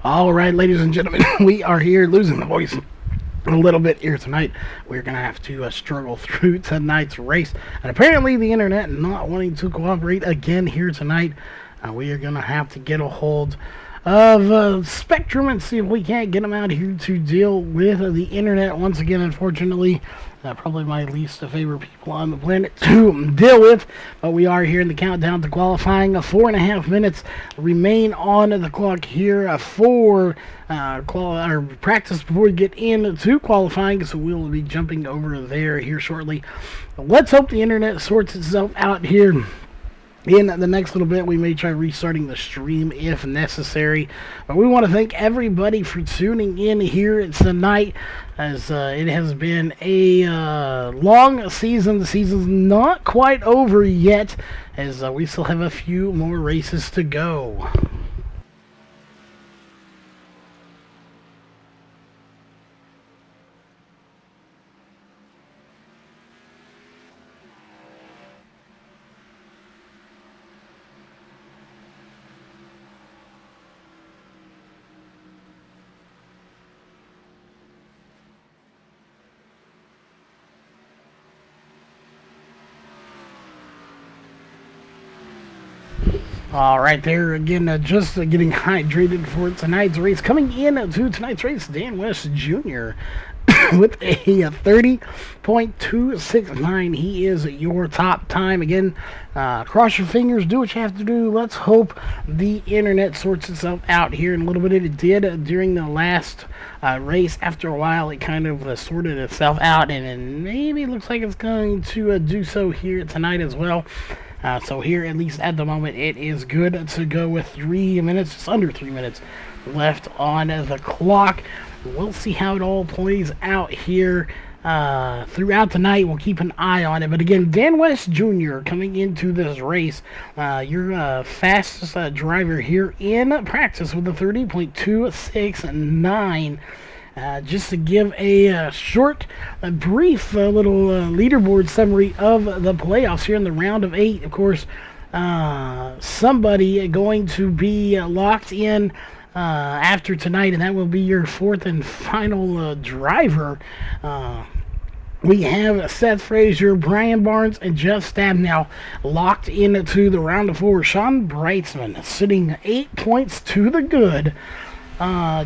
All right, ladies and gentlemen, we are here losing the voice a little bit here tonight. We're going to have to struggle through tonight's race. And apparently, the internet not wanting to cooperate again here tonight. We are going to have to get a hold of Spectrum and see if we can't get them out here to deal with the internet once again. Unfortunately, probably my least favorite people on the planet to deal with. But we are here in the countdown to qualifying. 4.5 minutes remain on the clock here for practice before we get into qualifying. So we'll be jumping over there here shortly. Let's hope the internet sorts itself out here. In the next little bit, we may try restarting the stream if necessary. But we want to thank everybody for tuning in here tonight, as it has been a long season. The season's not quite over yet, as we still have a few more races to go. All right, there again, just getting hydrated for tonight's race. Coming in to tonight's race, Dan West Jr. with a 30.269. He is your top time. Again, cross your fingers, do what you have to do. Let's hope the internet sorts itself out here in a little bit. It did during the last race. After a while, it kind of sorted itself out, and it maybe looks like it's going to do so here tonight as well. So here, at least at the moment, it is good to go with 3 minutes, just under 3 minutes left on the clock. We'll see how it all plays out here throughout the night. We'll keep an eye on it. But again, Dan West Jr. coming into this race, your fastest driver here in practice with a 30.269. Just to give a brief little leaderboard summary of the playoffs here in the round of 8. Of course, somebody going to be locked in after tonight, and that will be your fourth and final driver. We have Seth Frazier, Brian Barnes, and Jeff Stabnow locked into the round of 4. Sean Brightsman sitting 8 points to the good.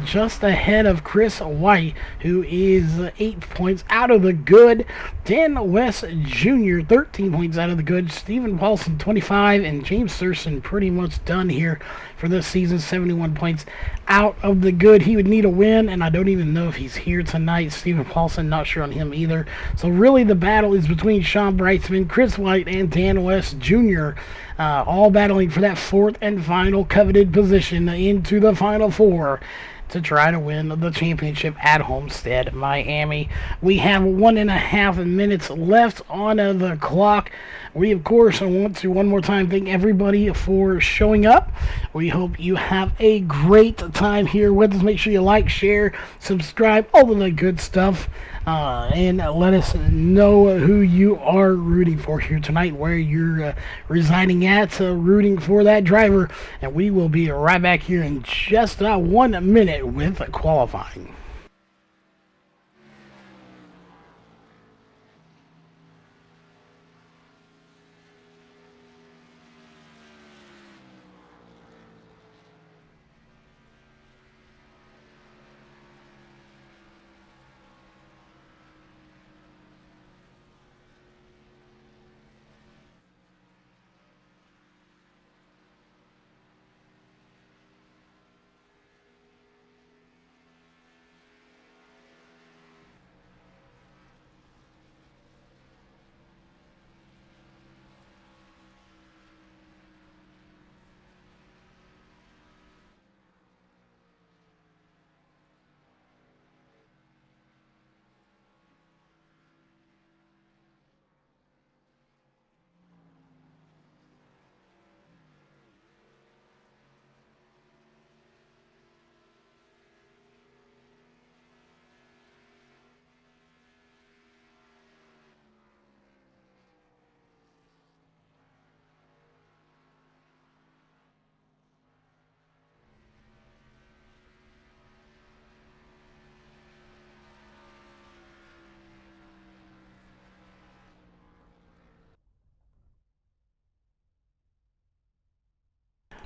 Just ahead of Chris White, who is 8 points out of the good. Dan West Jr., 13 points out of the good. Stephen Paulson, 25, and James Thurston pretty much done here for this season, 71 points out of the good. He would need a win, and I don't even know if he's here tonight. Stephen Paulson, not sure on him either. So really the battle is between Sean Brightsman, Chris White, and Dan West Jr., all battling for that fourth and final coveted position into the Final Four to try to win the championship at Homestead, Miami. We have 1.5 minutes left on the clock. We, of course, want to one more time thank everybody for showing up. We hope you have a great time here with us. Make sure you like, share, subscribe, all of the good stuff. And let us know who you are rooting for here tonight, where you're residing at, rooting for that driver. And we will be right back here in just 1 minute with qualifying.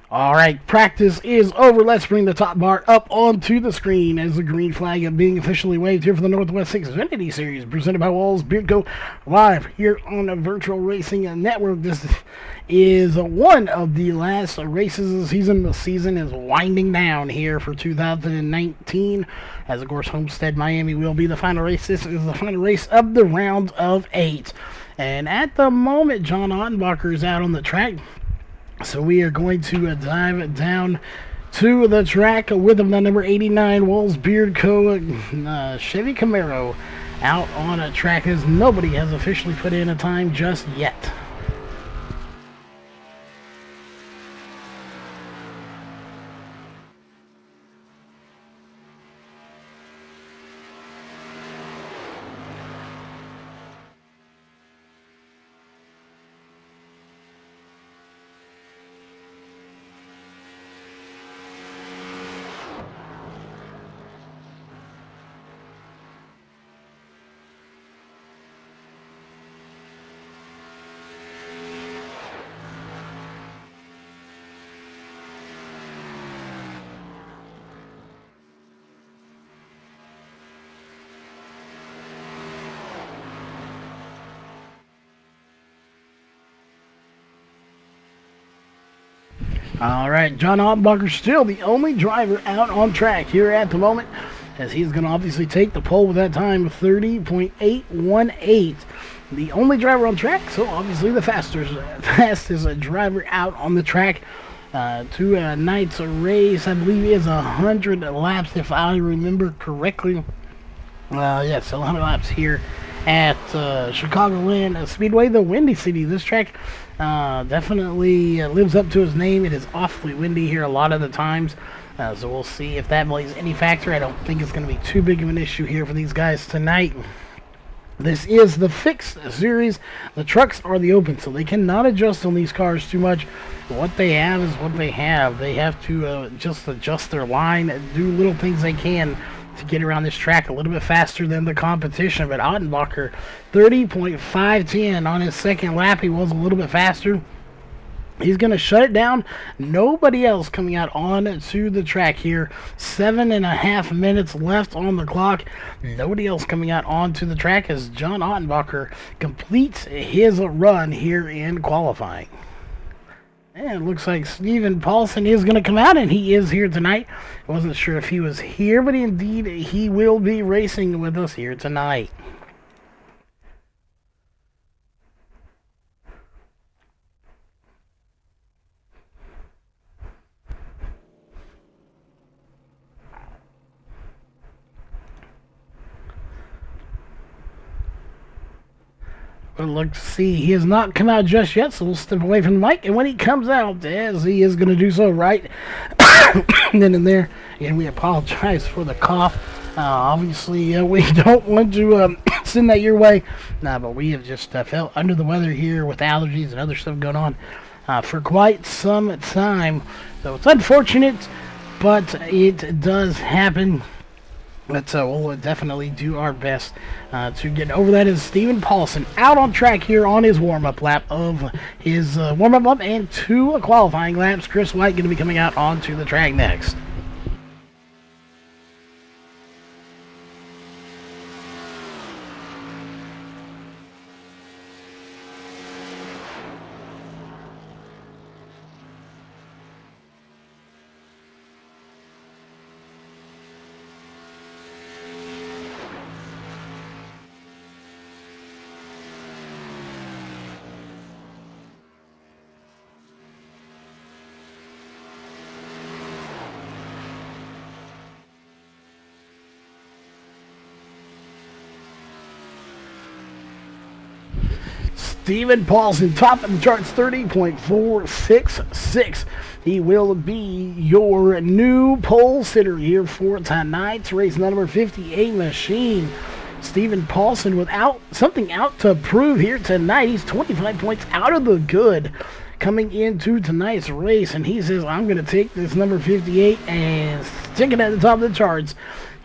All right, practice is over. Let's bring the top bar up onto the screen as the green flag is being officially waved here for the Northwest Xfinity Series, presented by Walls Beard Co. live here on the Virtual Racing Network. This is one of the last races of the season. The season is winding down here for 2019, as of course Homestead Miami will be the final race. This is the final race of the round of 8, and at the moment, John Ottenbacher is out on the track. So we are going to dive down to the track with him, the number 89 Walls Beard Co. Chevy Camaro out on a track as nobody has officially put in a time just yet. All right, John Ottenbacher still the only driver out on track here at the moment, as he's going to obviously take the pole with that time of 30.818. The only driver on track, so obviously the fastest driver out on the track. Tonight's race, I believe, is 100 laps, if I remember correctly. Yes, 100 laps here at Chicagoland Speedway, the Windy City. This track definitely lives up to its name. It is awfully windy here a lot of the times, so we'll see if that plays any factor. I don't think it's going to be too big of an issue here for these guys tonight. This is the fixed series. The trucks are the open, so they cannot adjust on these cars too much. What they have is what they have. They have to just adjust their line and do little things they can to get around this track a little bit faster than the competition. But Ottenbacher, 30.510 on his second lap. He was a little bit faster. He's going to shut it down. Nobody else coming out on to the track here. 7.5 minutes left on the clock. Nobody else coming out onto the track as John Ottenbacher completes his run here in qualifying. And it looks like Stephen Paulson is going to come out, and he is here tonight. I wasn't sure if he was here, but indeed he will be racing with us here tonight. We'll look to see. He has not come out just yet, so we'll step away from the mic. And when he comes out, as he is going to do so right then and there, and we apologize for the cough. Obviously, we don't want to send that your way. But we have just felt under the weather here with allergies and other stuff going on for quite some time. So it's unfortunate, but it does happen. But we'll definitely do our best to get over that. Is Stephen Paulson out on track here on his warm-up lap of his warm-up lap and 2 qualifying laps. Chris White going to be coming out onto the track next. Stephen Paulson, top of the charts, 30.466. He will be your new pole sitter here for tonight's race, number 58 machine. Stephen Paulson without something out to prove here tonight. He's 25 points out of the good coming into tonight's race, and he says, I'm going to take this number 58 and stick it at the top of the charts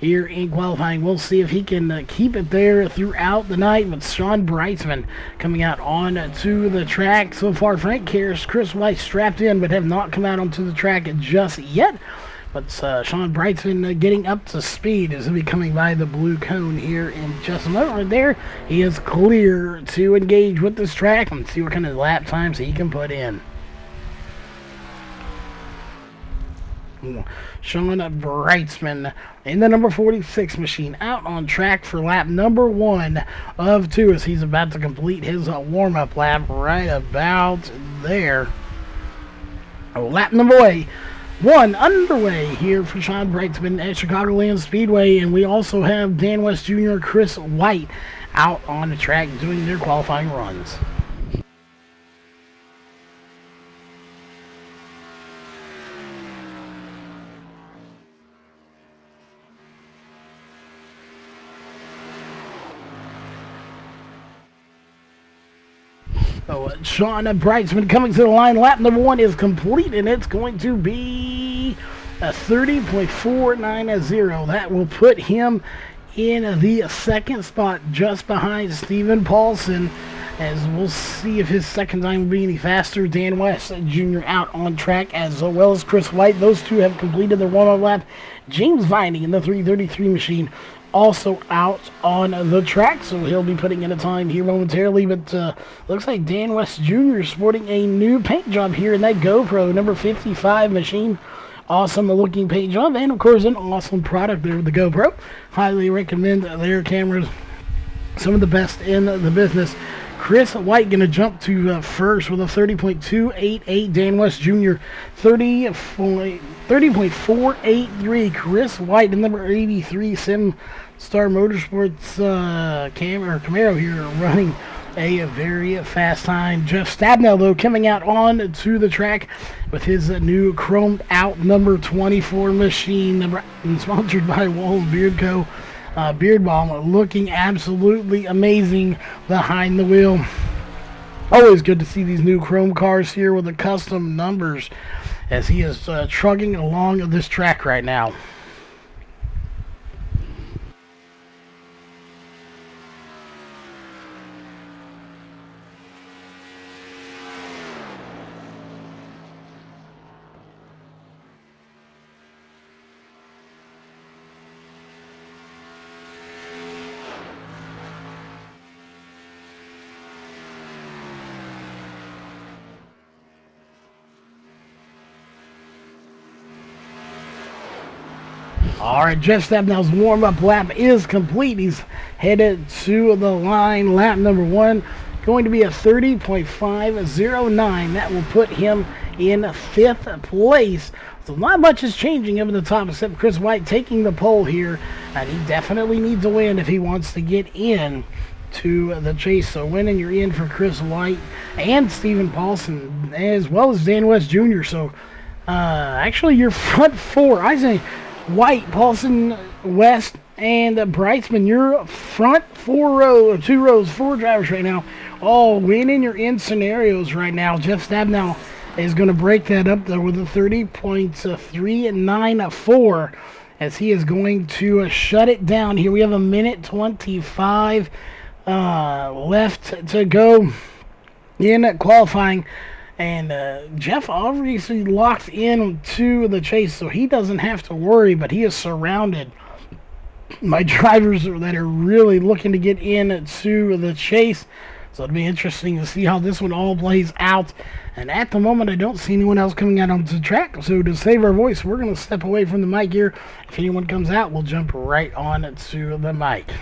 here in qualifying. We'll see if he can keep it there throughout the night. But Sean Brightsman coming out on to the track. So far, Frank Karras, Chris White strapped in, but have not come out onto the track just yet. But Sean Brightsman getting up to speed as he'll be coming by the blue cone here in just a moment. Right there, he is clear to engage with this track and see what kind of lap times he can put in. Sean Brightsman in the number 46 machine out on track for lap number 1 of 2 as he's about to complete his warm-up lap right about there. Lap number 1 underway here for Sean Brightsman at Chicagoland Speedway, and we also have Dan West Jr., Chris White out on the track doing their qualifying runs. Sean Brightsman coming to the line. Lap number 1 is complete, and it's going to be a 30.490. That will put him in the second spot just behind Stephen Paulson, as we'll see if his second time will be any faster. Dan West Jr. out on track, as well as Chris White. Those two have completed their warm-up lap. James Vining in the 333 machine also out on the track, so he'll be putting in a time here momentarily. But looks like Dan West Jr. is sporting a new paint job here in that GoPro number 55 machine. Awesome looking paint job, and of course an awesome product there with the GoPro. Highly recommend their cameras, some of the best in the business. Chris White going to jump to first with a 30.288. Dan West Jr. 30.483. Chris White, the number 83 Sim Star Motorsports Camaro here, running a very fast time. Jeff Stabnell, though, coming out on to the track with his new chromed out number 24 machine, sponsored by Wallen Beard Co. Beard Balm, looking absolutely amazing behind the wheel. Always good to see these new chrome cars here with the custom numbers as he is trugging along this track right now. All right, Jeff Stabnell's warm-up lap is complete. He's headed to the line. Lap number 1 going to be a 30.509. That will put him in 5th place. So not much is changing up at the top except Chris White taking the pole here. And he definitely needs a win if he wants to get in to the chase. So winning, you're in for Chris White and Stephen Paulson, as well as Dan West Jr. So actually your front 4, I say White, Paulson, West, and Brightsman, your front 4 drivers right now, all winning your in scenarios right now. Jeff Stabnell is going to break that up though with a 30.394 as he is going to shut it down here. We have a minute 25 left to go in qualifying. And Jeff obviously locked in to the chase, so he doesn't have to worry, but he is surrounded by drivers that are really looking to get into the chase. So it'll be interesting to see how this one all plays out. And at the moment, I don't see anyone else coming out onto the track. So to save our voice, we're going to step away from the mic here. If anyone comes out, we'll jump right on to the mic.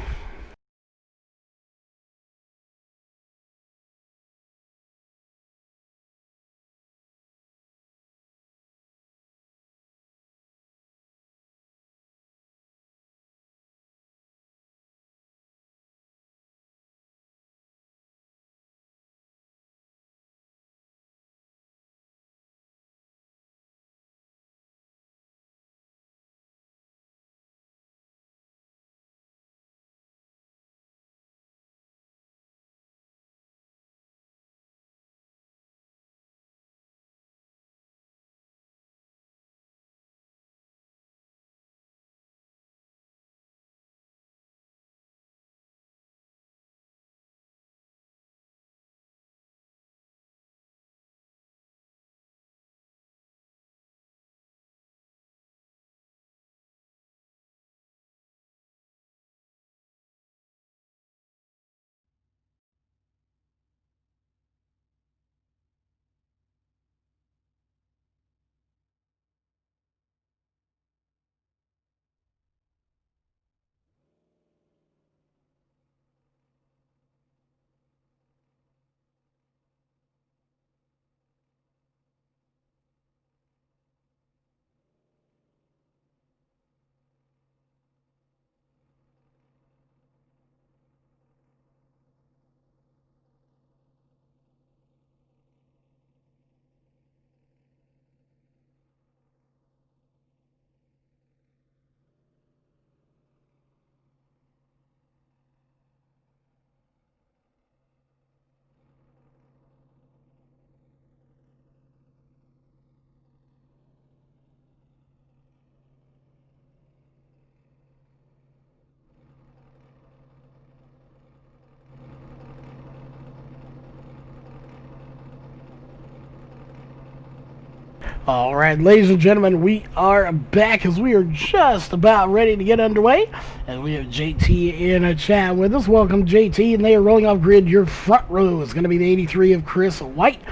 All right, ladies and gentlemen, we are back as we are just about ready to get underway. And we have JT in a chat with us. Welcome, JT. And they are rolling off grid. Your front row is going to be the 83 of Chris White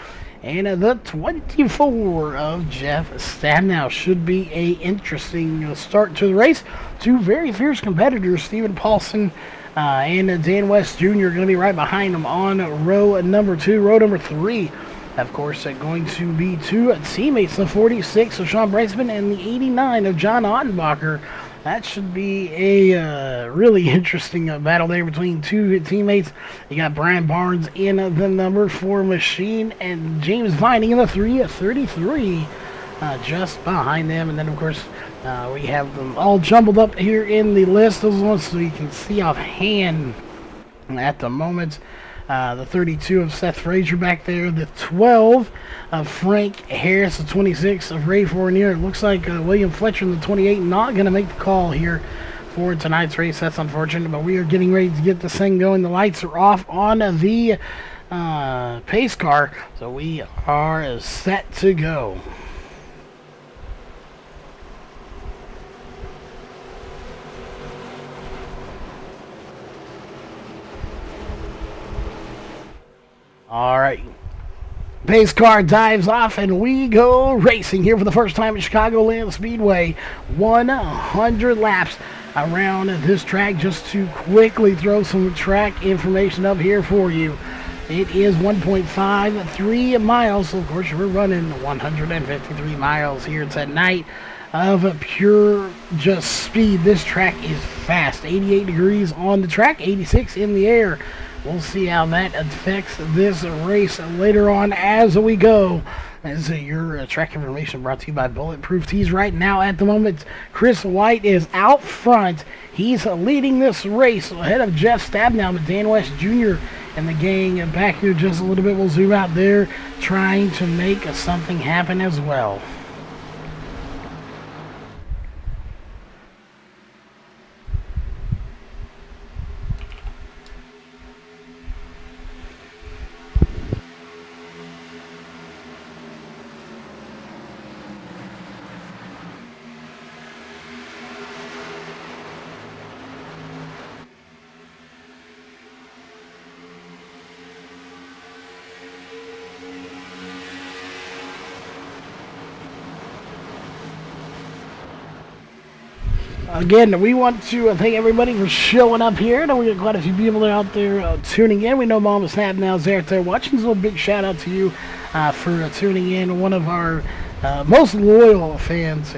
and the 24 of Jeff Stabnow. Should be a interesting start to the race. Two very fierce competitors, Stephen Paulson and Dan West Jr. are going to be right behind them on row number 2. Row number 3. Of course, going to be two teammates, the 46 of Sean Breisman and the 89 of John Ottenbacher. That should be a really interesting battle there between two teammates. You got Brian Barnes in the number 4 machine and James Vining in the 333 just behind them. And then, of course, we have them all jumbled up here in the list. Those ones so you can see offhand at the moment. The 32 of Seth Frazier back there, the 12 of Frank Harris, the 26 of Ray Fournier. It looks like William Fletcher in the 28 not going to make the call here for tonight's race. That's unfortunate, but we are getting ready to get this thing going. The lights are off on the pace car, so we are set to go. All right. Pace car dives off and we go racing here for the first time at Chicagoland Speedway. 100 laps around this track. Just to quickly throw some track information up here for you. It is 1.53 miles. So of course, we're running 153 miles here tonight of pure just speed. This track is fast. 88 degrees on the track, 86 in the air. We'll see how that affects this race later on as we go. As your track information brought to you by Bulletproof Tees. Right now, at the moment, Chris White is out front. He's leading this race ahead of Jeff Stabnow, but Dan West Jr. and the gang back here just a little bit. We'll zoom out there, trying to make something happen as well. Again, we want to thank everybody for showing up here. I know we got quite a few people out there tuning in. We know Mama Snapnow's there watching. So a big shout out to you for tuning in. One of our most loyal fans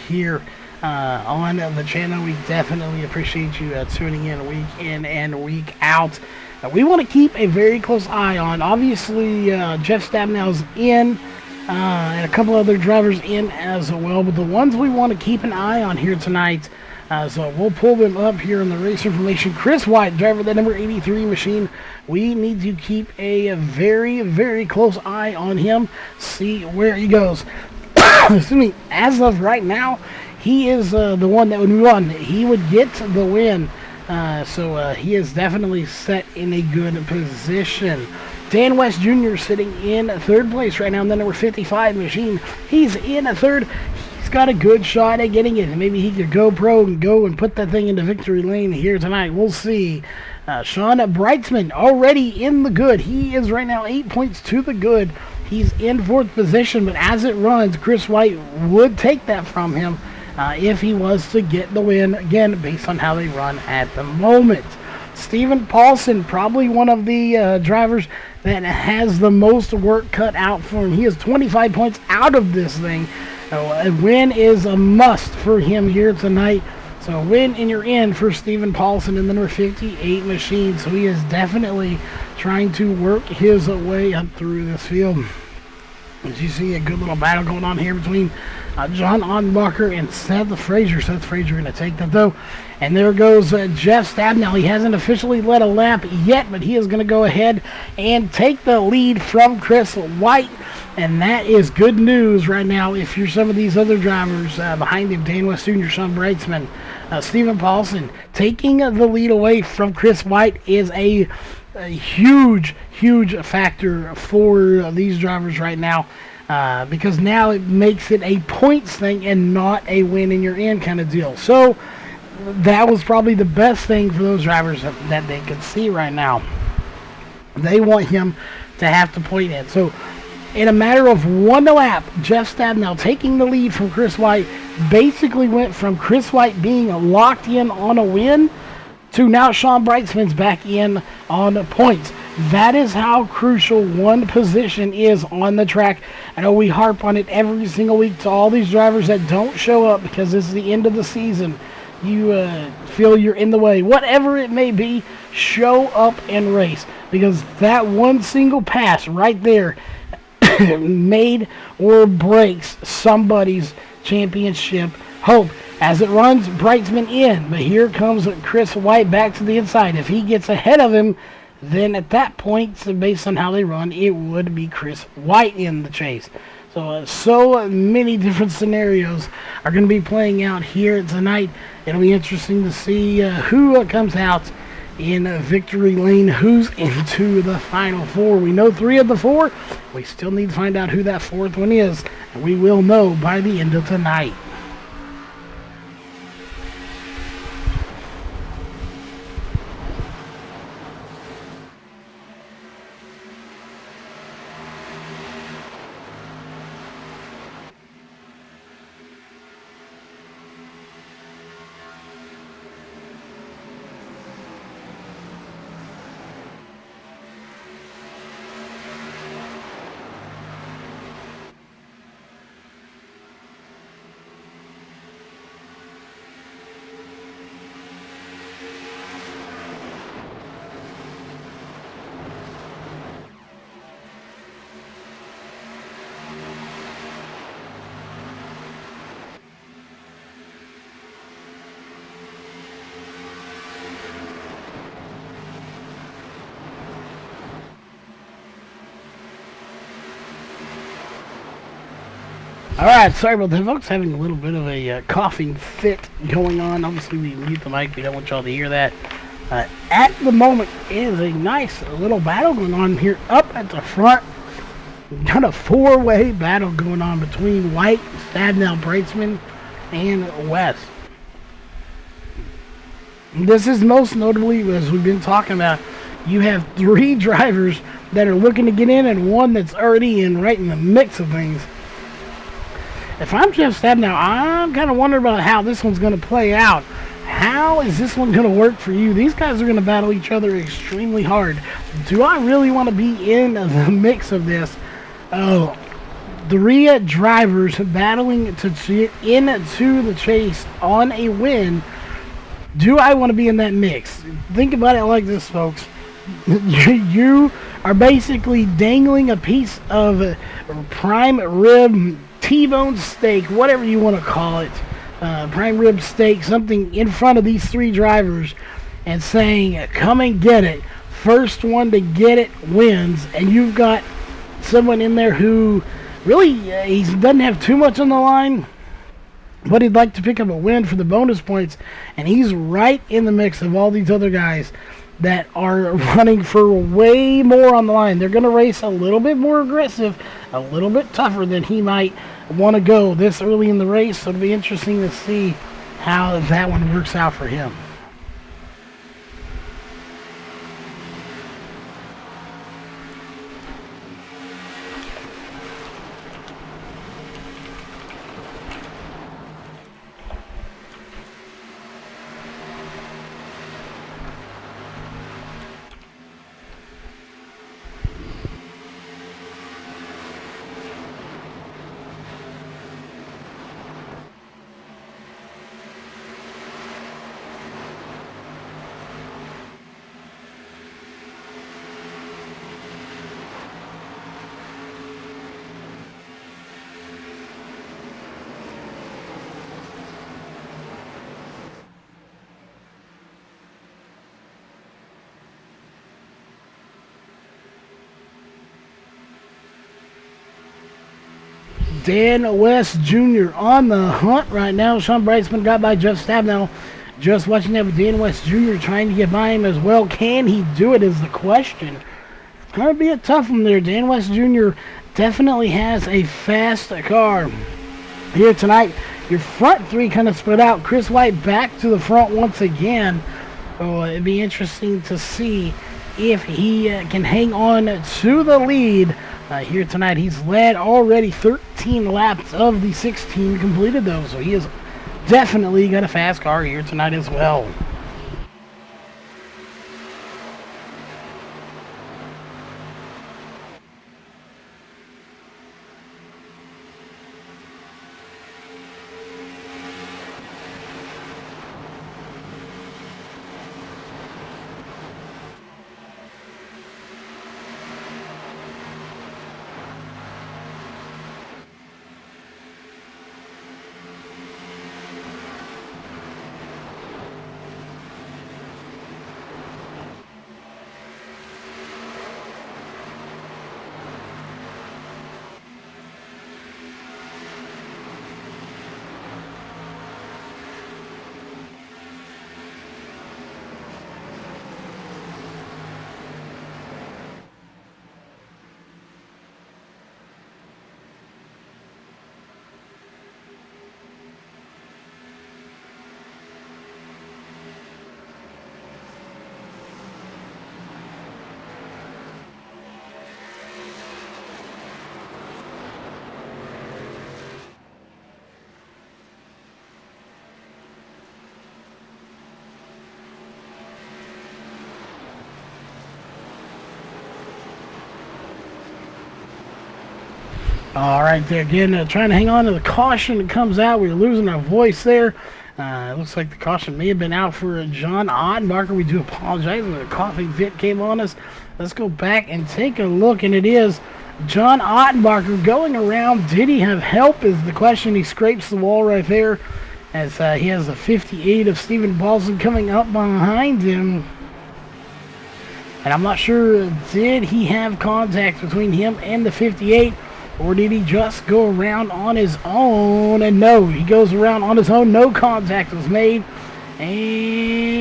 here on the channel. We definitely appreciate you tuning in and week out. We want to keep a very close eye on, obviously, Jeff Stabnow's in. And a couple other drivers in as well. But the ones we want to keep an eye on here tonight, so we'll pull them up here in the race information. Chris White, driver of the number 83 machine. We need to keep a very, very close eye on him. See where he goes. Excuse me. As of right now, he is the one that would run. He would get the win. So he is definitely set in a good position. Dan West Jr. sitting in third place right now in the number 55 machine. He's in a third. He's got a good shot at getting it. Maybe he could go pro and go and put that thing into victory lane here tonight. We'll see. Sean Breisman already in the good. He is right now 8 points to the good. He's in fourth position, but as it runs, Chris White would take that from him if he was to get the win, again, based on how they run at the moment. Stephen Paulson, probably one of the drivers that has the most work cut out for him. He is 25 points out of this thing. A win is a must for him here tonight. So a win and you're in for Stephen Paulson in the number 58 machine. So he is definitely trying to work his way up through this field. As you see, a good little battle going on here between John Ottenbacher and Seth Frazier. Seth Frazier going to take that, though. And there goes Jeff Stabnow. He hasn't officially led a lap yet, but he is going to go ahead and take the lead from Chris White. And that is good news right now if you're some of these other drivers behind him. Dan West Jr., Sean Breisman, Stephen Paulson. Taking the lead away from Chris White is a huge factor for these drivers right now. because now it makes it a points thing and not a win and you're in kind of deal. So that was probably the best thing for those drivers that they could see right now. They want him to have to point in. So in a matter of one lap, Jeff Stabenow taking the lead from Chris White basically went from Chris White being locked in on a win to now Sean Brightsman's back in on points. That is how crucial one position is on the track. I know we harp on it every single week to all these drivers that don't show up because it's the end of the season. You feel you're in the way. Whatever it may be, show up and race. Because that one single pass right there made or breaks somebody's championship hope. As it runs Brightsman in, but here comes Chris White back to the inside. If he gets ahead of him, then at that point, based on how they run, it would be Chris White in the chase. So many different scenarios are going to be playing out here tonight. It'll be interesting to see who comes out in victory lane, who's into the final four. We know 3 of the 4. We still need to find out who that 4th one is, and we will know by the end of tonight. Alright, sorry about that, folks. Having a little bit of a coughing fit going on. Obviously, we mute the mic. We don't want y'all to hear that. At the moment, is a nice little battle going on here up at the front. We've got a 4-way battle going on between White, Stabenow, Brightsman, and West. This is most notably, as we've been talking about, you have 3 drivers that are looking to get in and one that's already in right in the mix of things. If I'm Jeff Stabenow, I'm kind of wondering about how this one's going to play out. How is this one going to work for you? These guys are going to battle each other extremely hard. Do I really want to be in the mix of this? 3 drivers battling to get into the chase on a win. Do I want to be in that mix? Think about it like this, folks. You are basically dangling a piece of prime rib, T-bone steak, whatever you want to call it, prime rib steak, something in front of these 3 drivers and saying, come and get it. First one to get it wins. And you've got someone in there who really he doesn't have too much on the line, but he'd like to pick up a win for the bonus points. And he's right in the mix of all these other guys that are running for way more on the line. They're going to race a little bit more aggressive, a little bit tougher than he might want to go this early in the race. So it'll be interesting to see how that one works out for him. Dan West Jr. on the hunt right now. Sean Brightsman got by Jeff Stabenow. Just watching that with Dan West Jr. trying to get by him as well. Can he do it is the question. It's going to be a tough one there. Dan West Jr. definitely has a fast car. Here tonight, your front three kind of split out. Chris White back to the front once again. So it'd be interesting to see if he can hang on to the lead here tonight. He's led already 13 laps of the 16 completed, though. So he has definitely got a fast car here tonight as well. All right, there again, trying to hang on to the caution that comes out. We're losing our voice there. It looks like the caution may have been out for John Ottenbarker. We do apologize when the coughing fit came on us. Let's go back and take a look, and it is John Ottenbarker going around. Did he have help is the question. He scrapes the wall right there as he has the 58 of Stephen Paulson coming up behind him. And I'm not sure, did he have contact between him and the 58? Or did he just go around on his own? And no, he goes around on his own. No contact was made. And,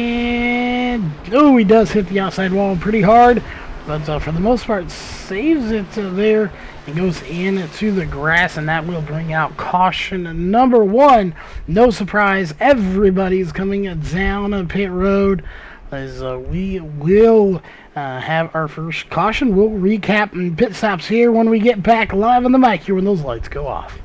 oh, he does hit the outside wall pretty hard. But for the most part, saves it there and goes into the grass. And that will bring out caution number one. No surprise, everybody's coming down pit road. As we will have our first caution. We'll recap and pit stops here when we get back live on the mic here when those lights go off.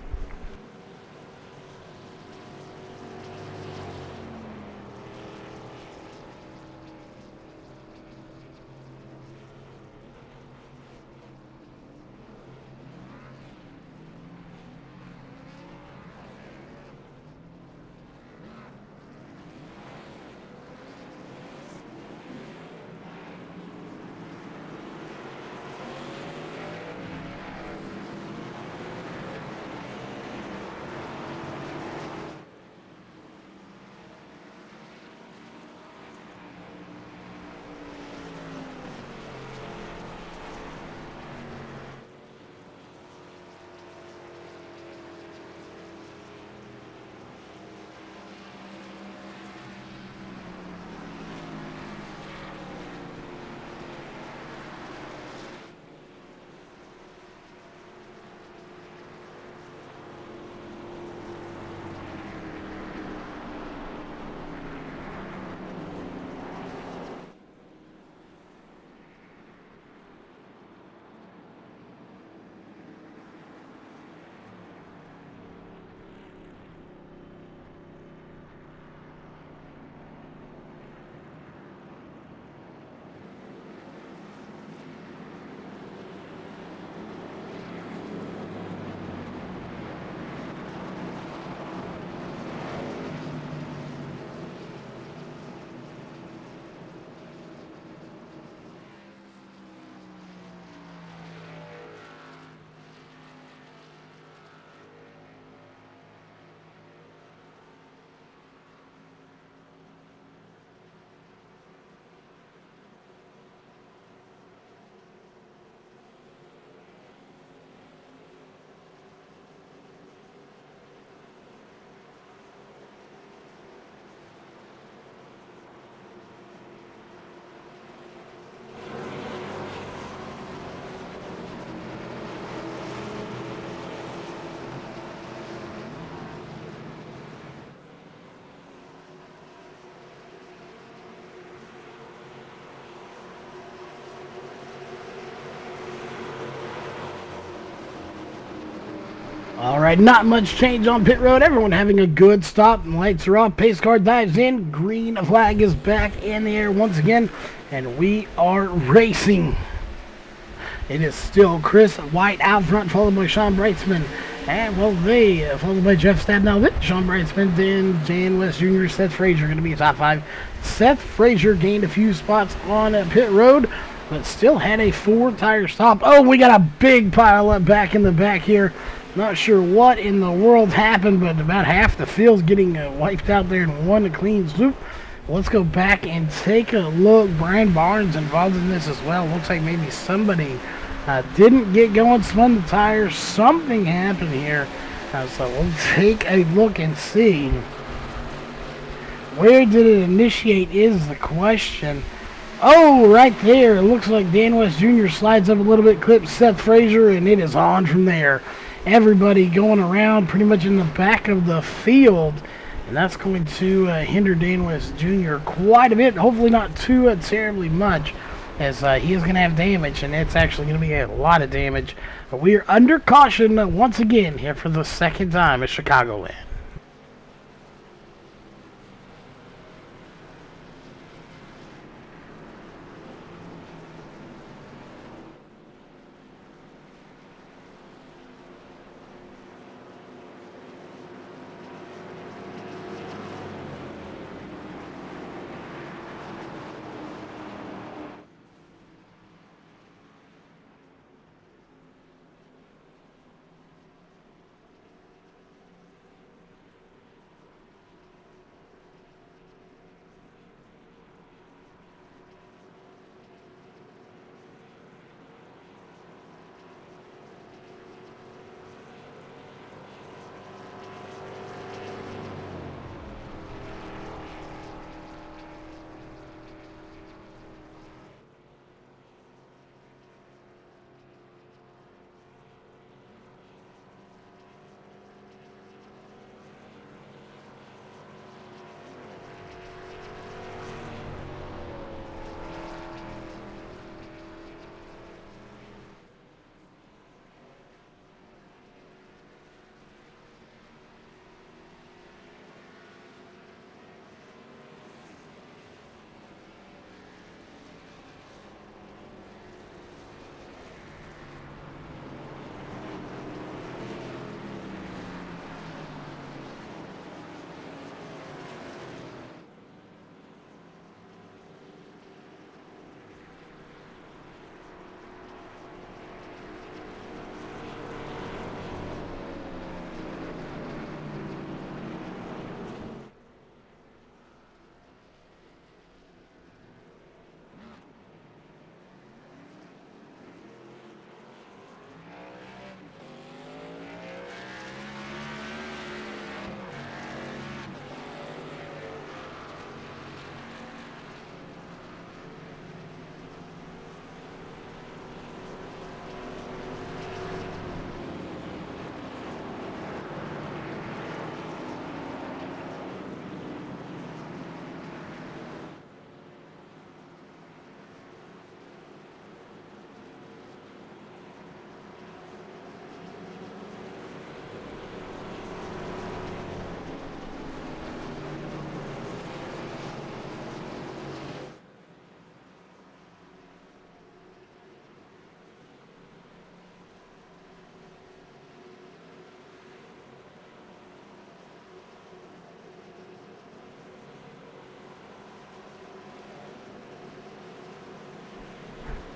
All right, not much change on pit road. Everyone having a good stop. Lights are off. Pace car dives in. Green flag is back in the air once again, and we are racing. It is still Chris White out front, followed by Sean Brightsman. And, well, they followed by Jeff Stadnell. Sean Brightsman, then Jan West Jr., Seth Frazier going to be a top 5. Seth Frazier gained a few spots on pit road, but still had a 4-tire stop. Oh, we got a big pile up back in the back here. Not sure what in the world happened, but about half the field's getting wiped out there in one clean swoop. Let's go back and take a look. Brian Barnes involved in this as well. Looks like maybe somebody didn't get going, spun the tires. Something happened here. So we'll take a look and see. Where did it initiate is the question. Oh, right there. It looks like Dan West Jr. slides up a little bit, clips Seth Frazier, and it is on from there. Everybody going around pretty much in the back of the field. And that's going to hinder Dan West Jr. quite a bit. Hopefully not too terribly much, as he is going to have damage, and it's actually going to be a lot of damage. But we are under caution once again here for the second time at Chicagoland.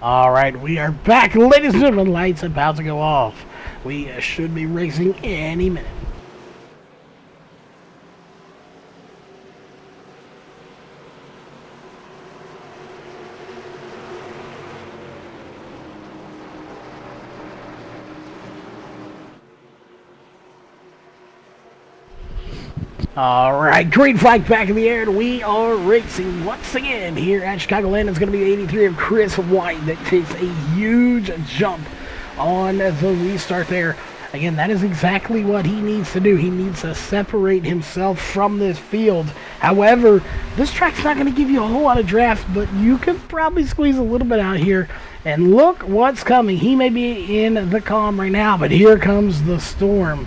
Alright, we are back, ladies and gentlemen. Lights about to go off. We should be racing any minute. Alright, green flag back in the air, and we are racing once again here at Chicagoland. It's going to be 83 of Chris White that takes a huge jump on the restart there. Again, that is exactly what he needs to do. He needs to separate himself from this field. However, this track's not going to give you a whole lot of draft, but you can probably squeeze a little bit out here And look what's coming. He may be in the calm right now, but here comes the storm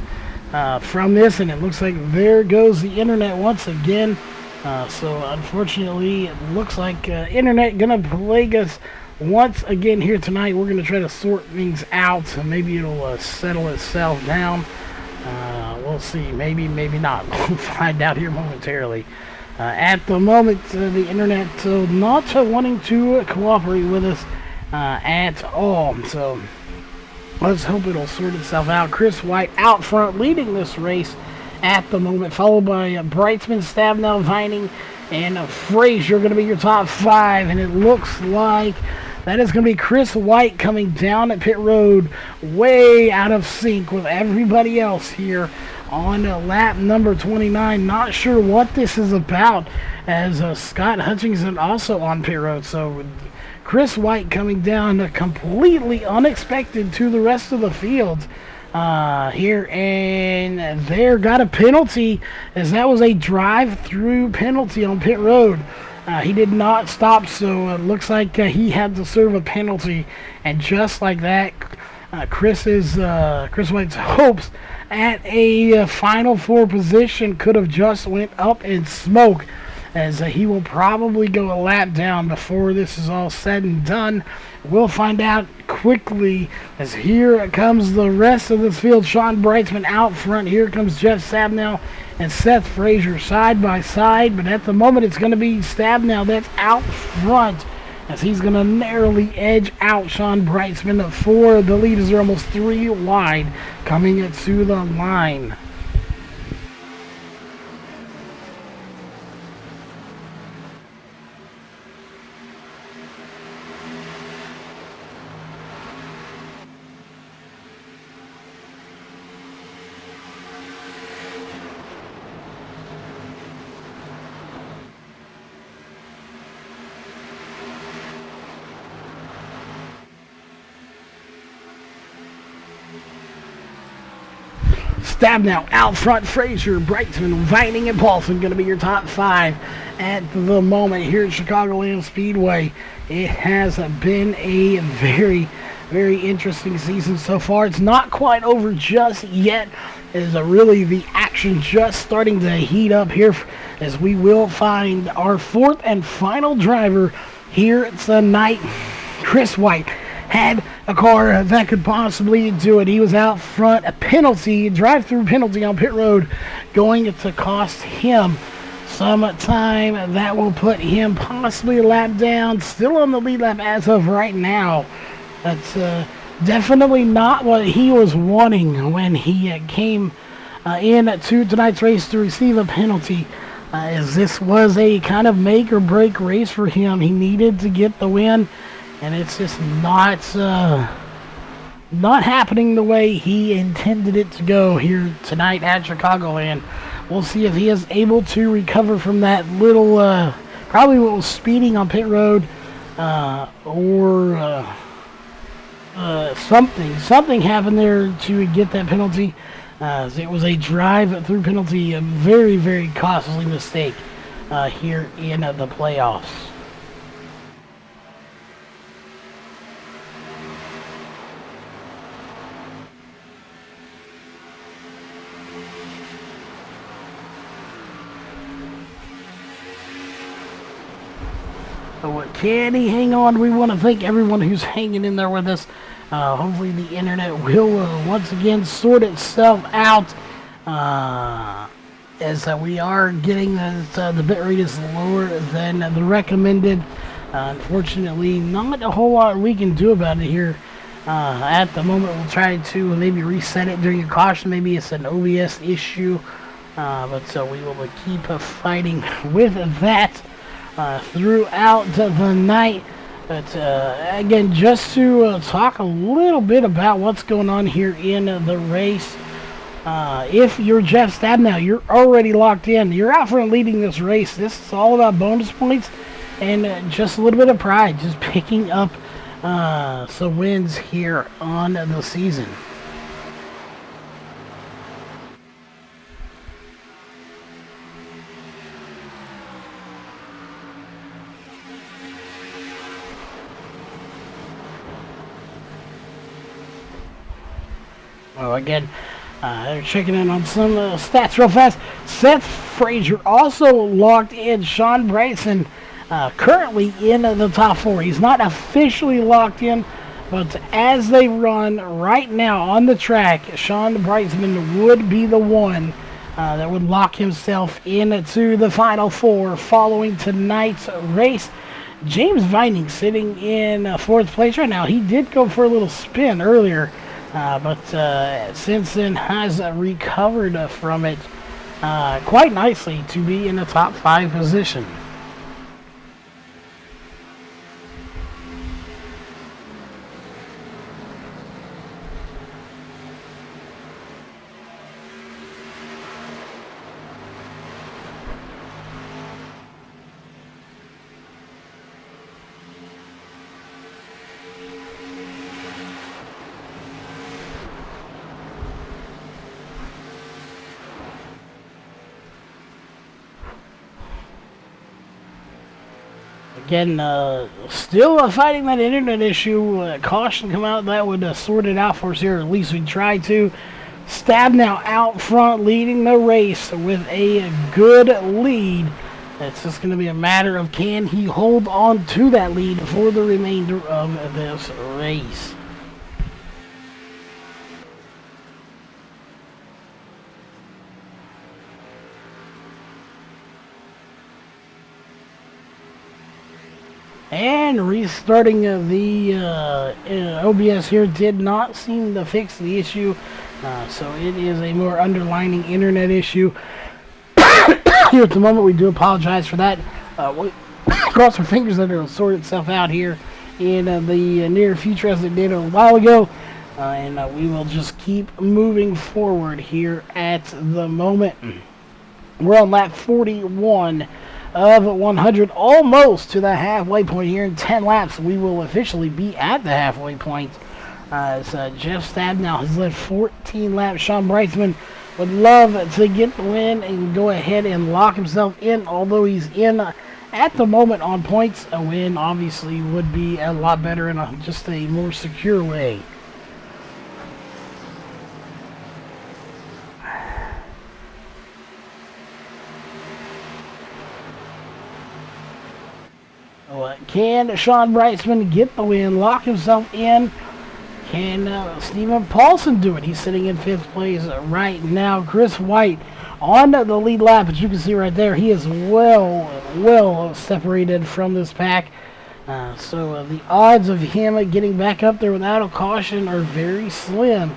from this, and it looks like there goes the internet once again. So unfortunately, it looks like internet gonna plague us once again here tonight. We're gonna try to sort things out, so maybe it'll settle itself down. We'll see. Maybe, maybe not. We'll find out here momentarily. At the moment, the internet not wanting to cooperate with us at all. So let's hope it'll sort itself out. Chris White out front leading this race at the moment, followed by Brightsman, Stabnow, Vining, and Frazier going to be your top 5. And it looks like that is going to be Chris White coming down at pit road way out of sync with everybody else here on lap number 29. Not sure what this is about, as Scott Hutchinson also on pit road. So Chris White coming down completely unexpected to the rest of the field here, and there got a penalty, as that was a drive-through penalty on pit road. He did not stop, so it looks like he had to serve a penalty, and just like that, Chris White's hopes at a Final Four position could have just went up in smoke, as he will probably go a lap down before this is all said and done. We'll find out quickly, as here comes the rest of this field. Sean Brightsman out front. Here comes Jeff Stabnow and Seth Frazier side by side, but at the moment it's going to be Stabnow that's out front, as he's going to narrowly edge out Sean Brightsman for the lead, as they're almost 3 wide coming to the line. Stabnow out front, Frazier, Brightsman, Vining, and Paulson going to be your top 5 at the moment here at Chicagoland Speedway. It has been a very, very interesting season so far. It's not quite over just yet, as really the action just starting to heat up here, as we will find our 4th and final driver here tonight. Chris White had a car that could possibly do it. He was out front. A penalty, drive-through penalty on pit road, going to cost him some time. That will put him possibly a lap down, still on the lead lap as of right now. That's definitely not what he was wanting when he came in to tonight's race to receive a penalty, as this was a kind of make or break race for him. He needed to get the win, and it's just not happening the way he intended it to go here tonight at Chicagoland. We'll see if he is able to recover from that little, probably what was speeding on pit road, or something happened there to get that penalty. It was a drive-through penalty, a very, very costly mistake here in the playoffs. So can he hang on? We want to thank everyone who's hanging in there with us. Hopefully the internet will once again sort itself out, as we are getting the bit rate is lower than the recommended. Unfortunately, not a whole lot we can do about it here at the moment. We'll try to maybe reset it during a caution. Maybe it's an OBS issue, but we will keep fighting with that throughout the night. But again, just to talk a little bit about what's going on here in the race. If you're Jeff Stabnow, you're already locked in. You're out front leading this race. This is all about bonus points and just a little bit of pride, just picking up some wins here on the season. Well, again, they're checking in on some stats real fast. Seth Frazier also locked in. Sean Bryson currently in the top 4. He's not officially locked in, but as they run right now on the track, Sean Bryson would be the one that would lock himself into the final 4 following tonight's race. James Vining sitting in 4th place right now. He did go for a little spin earlier, but since then has recovered from it quite nicely to be in the top 5 position. Again, still fighting that internet issue. Caution come out, that would sort it out for us here. At least we try to. Stab now out front, leading the race with a good lead. It's just going to be a matter of can he hold on to that lead for the remainder of this race. And restarting the OBS here did not seem to fix the issue, so it is a more underlining internet issue. Here at the moment, we do apologize for that. We cross our fingers that it'll sort itself out here in the near future as it did a while ago, and we will just keep moving forward here at the moment. We're on lap 41 of 100, almost to the halfway point here. In 10 laps, we will officially be at the halfway point. As Jeff Stab now has led 14 laps. Sean Bryson would love to get the win and go ahead and lock himself in, although he's in at the moment on points. A win obviously would be a lot better in just a more secure way. Can Sean Bryson get the win, lock himself in? Can Steven Paulson do it? He's sitting in 5th place right now. Chris White on the lead lap, as you can see right there, he is well separated from this pack. So the odds of him getting back up there without a caution are very slim.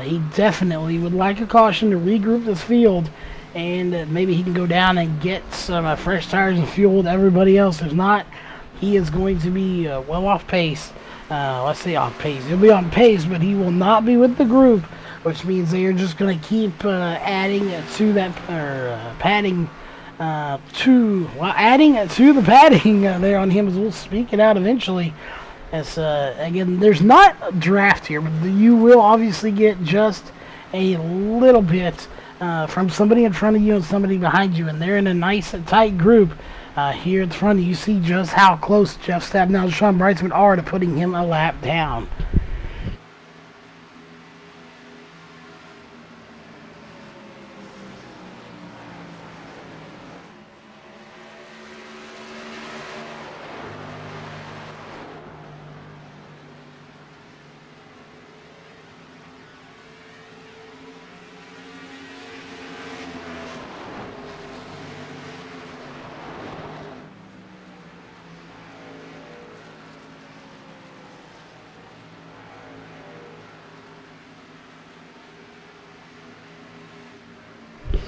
He definitely would like a caution to regroup this field, and maybe he can go down and get some fresh tires and fuel with everybody else. If not, he is going to be well off pace. Let's say off pace. He'll be on pace, but he will not be with the group, which means they are just going to keep adding to that, or adding to the padding there on him, as we'll speak it out eventually. As again, there's not a draft here, but you will obviously get just a little bit from somebody in front of you and somebody behind you, and they're in a nice tight group. Here at the front, you see just how close Jeff Stab and Sean Bryson are to putting him a lap down.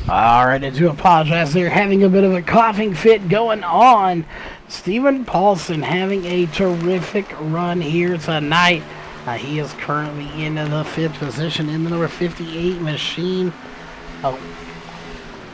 Alright, I do apologize. They're having a bit of a coughing fit going on. Steven Paulson having a terrific run here tonight. He is currently in the 5th position in the number 58 machine.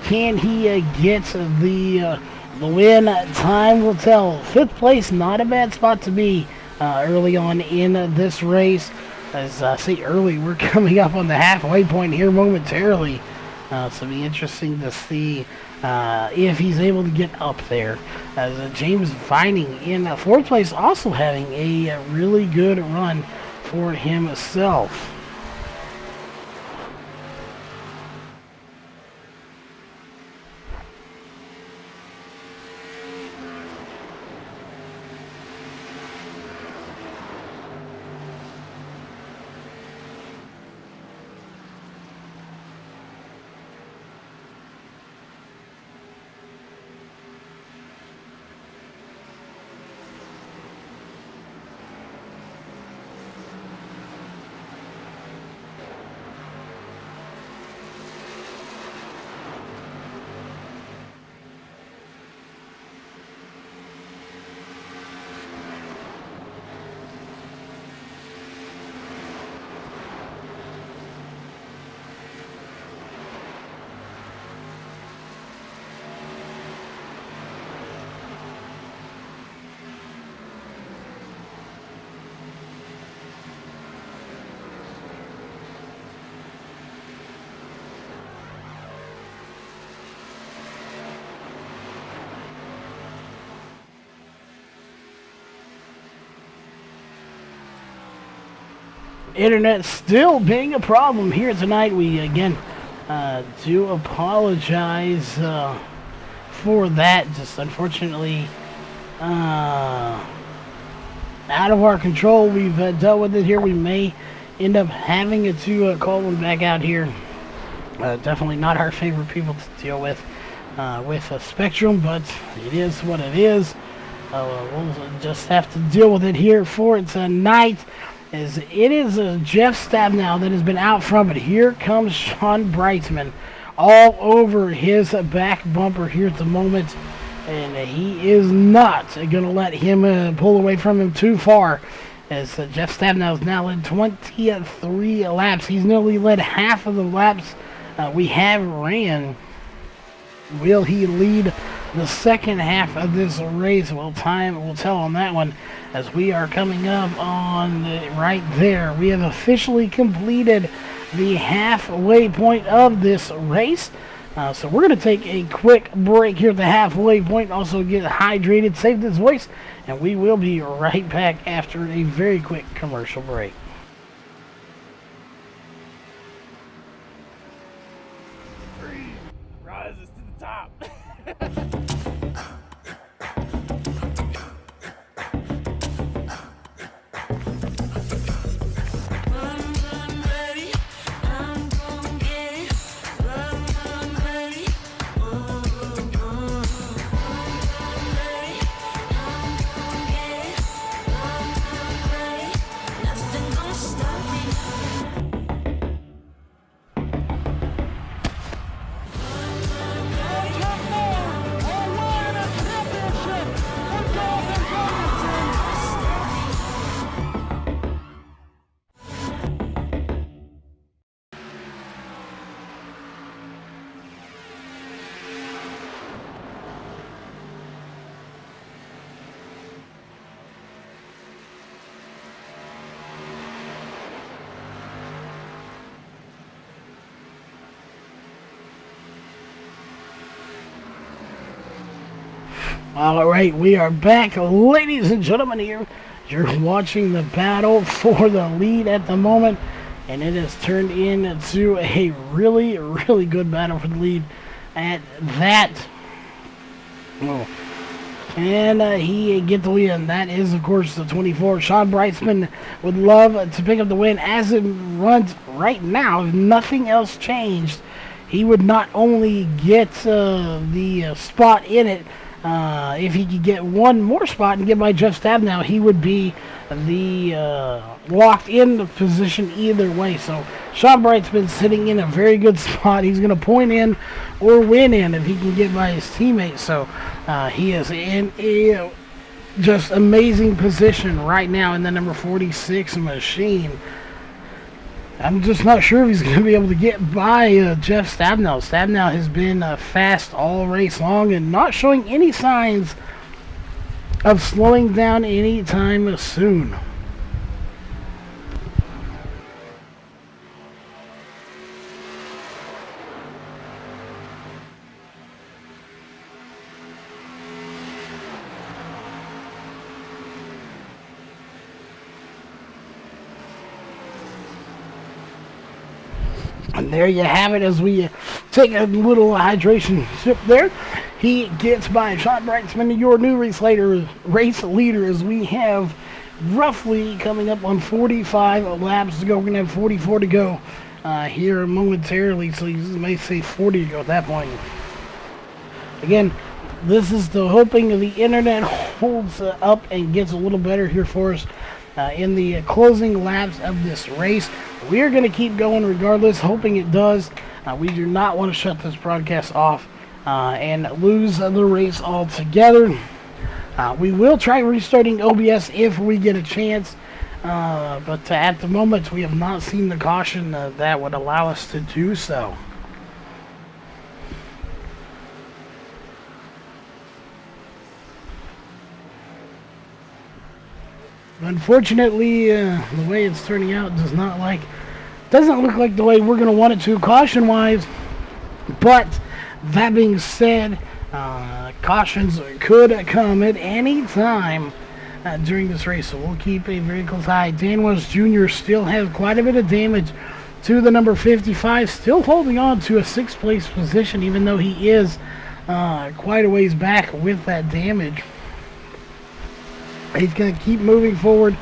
Can he get the win? Time will tell. 5th place, not a bad spot to be early on in this race. As I say early, we're coming up on the halfway point here momentarily. So it'll be interesting to see if he's able to get up there. As James Vining in 4th place, also having a really good run for himself. Internet still being a problem here tonight. We again do apologize for that. Just unfortunately out of our control. We've dealt with it here. We may end up having to call them back out here. Definitely not our favorite people to deal with Spectrum, but it is what it is. We'll just have to deal with it here for tonight. As it is Jeff Stabnow that has been out front, but here comes Sean Brightsman all over his back bumper here at the moment, and he is not going to let him pull away from him too far, as Jeff Stabnow has now led 23 laps. He's nearly led half of the laps we have ran. Will he lead the second half of this race? Well, time will tell on that one, as we are coming up on right there. We have officially completed the halfway point of this race. So we're going to take a quick break here at the halfway point, also get hydrated, save this voice, and we will be right back after a very quick commercial break. Rises to the top. All right, we are back, ladies and gentlemen. Here, you're watching the battle for the lead at the moment, and it has turned into a really, really good battle for the lead at that. Oh. And he gets the lead, and that is, of course, the 24. Sean Brightsman would love to pick up the win. As it runs right now, if nothing else changed, he would not only get the spot in it, if he could get one more spot and get by Jeff Stabnow, he would be the locked in position either way. So Sean Brightsman sitting in a very good spot. He's going to point in or win in if he can get by his teammates. So he is in a just amazing position right now in the number 46 machine. I'm just not sure if he's going to be able to get by Jeff Stabnow. Stabnow has been fast all race long and not showing any signs of slowing down anytime soon. And there you have it, as we take a little hydration sip there. He gets by Sean Brightsman, your new race leader, as we have roughly coming up on 45 laps to go. We're going to have 44 to go here momentarily, so you may say 40 to go at that point. Again, this is the hoping of the internet holds up and gets a little better here for us in the closing laps of this race. We're going to keep going regardless, hoping it does. We do not want to shut this broadcast off and lose the race altogether. We will try restarting OBS if we get a chance, but at the moment we have not seen the caution that would allow us to do so. Unfortunately, the way it's turning out doesn't look like the way we're going to want it to, caution-wise. But that being said, cautions could come at any time during this race, so we'll keep a very close eye. Dan West Jr. still has quite a bit of damage to the number 55, still holding on to a 6th place position, even though he is quite a ways back with that damage. He's going to keep moving forward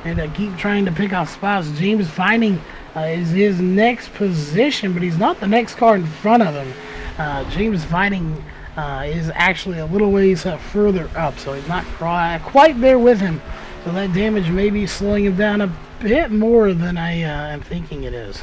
and keep trying to pick off spots. James Vining is his next position, but he's not the next car in front of him. James Vining is actually a little ways further up, so he's not quite there with him. So that damage may be slowing him down a bit more than I am thinking it is.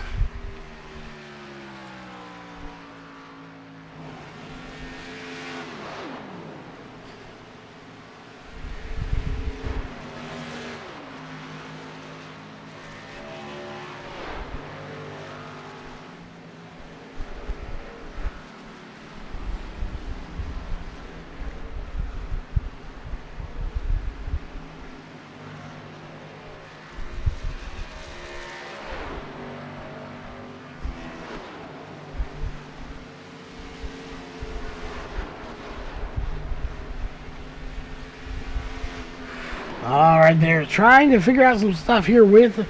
Alright, they're trying to figure out some stuff here with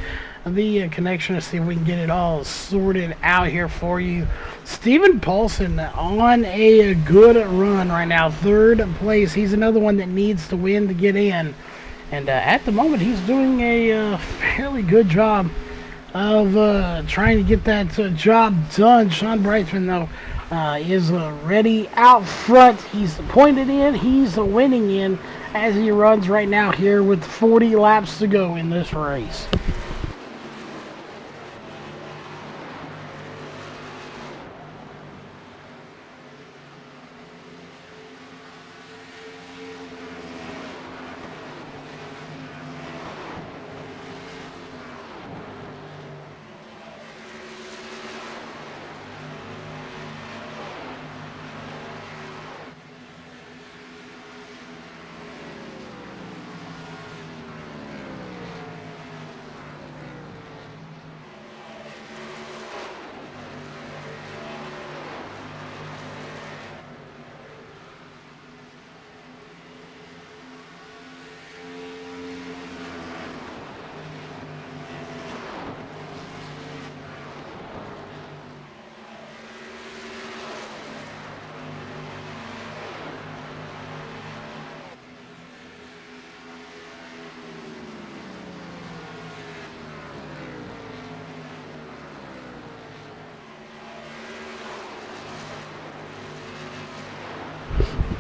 the connection to see if we can get it all sorted out here for you. Stephen Paulson on a good run right now, 3rd place. He's another one that needs to win to get in. And at the moment, he's doing a fairly good job of trying to get that job done. Sean Brightsman, though, is ready out front. He's pointed in. He's winning in as he runs right now here with 40 laps to go in this race.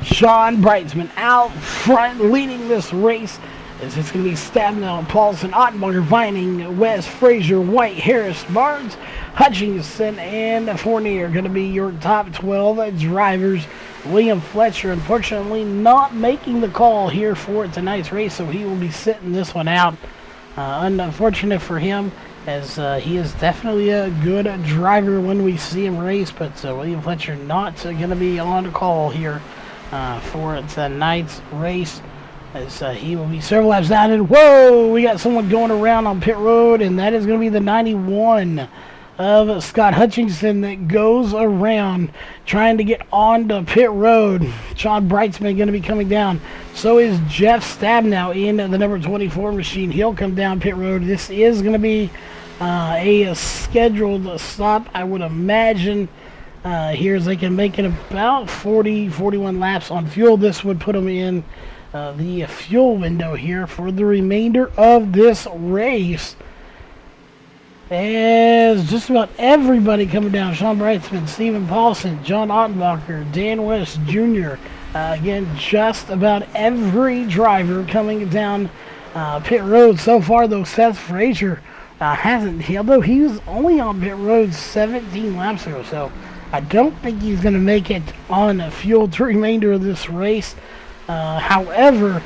Sean Brightsman out front leading this race. As it's going to be Stabnow, Paulson, Ottenbacher, Vining, West, Frazier, White, Harris, Barnes, Hutchinson, and Fournier are going to be your top 12 drivers. William Fletcher, unfortunately, not making the call here for tonight's race, so he will be sitting this one out. Unfortunate for him, as he is definitely a good driver when we see him race, but William Fletcher not going to be on the call here for tonight's race, as he will be several laps down. And whoa, we got someone going around on pit road, and that is going to be the 91 of Scott Hutchinson that goes around trying to get onto pit road. Sean Brightsman going to be coming down. So is Jeff Stabnow in the number 24 machine. He'll come down pit road. This is going to be a scheduled stop, I would imagine. Here, as they can make it about 41 laps on fuel. This would put them in the fuel window here for the remainder of this race. As just about everybody coming down: Sean Brightsman, Stephen Paulson, John Ottenbacher, Dan West Jr. Again, just about every driver coming down pit road so far. Though Seth Frazier hasn't, although he was only on pit road 17 laps ago, so I don't think he's going to make it on fuel the remainder of this race. However,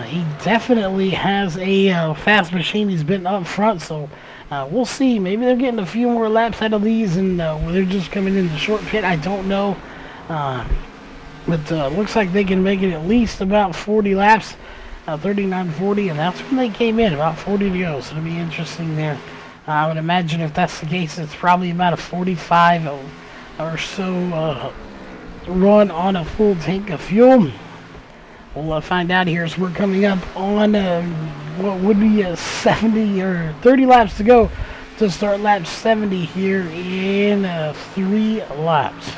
he definitely has a fast machine. He's been up front, so we'll see. Maybe they're getting a few more laps out of these, and they're just coming in the short pit. I don't know. But looks like they can make it at least about 40 laps, 39-40, and that's when they came in, about 40 to go. So it'll be interesting there. I would imagine if that's the case, it's probably about a 45 or so run on a full tank of fuel. We'll find out here as we're coming up on what would be 70 or 30 laps to go to start lap 70 here in 3 laps.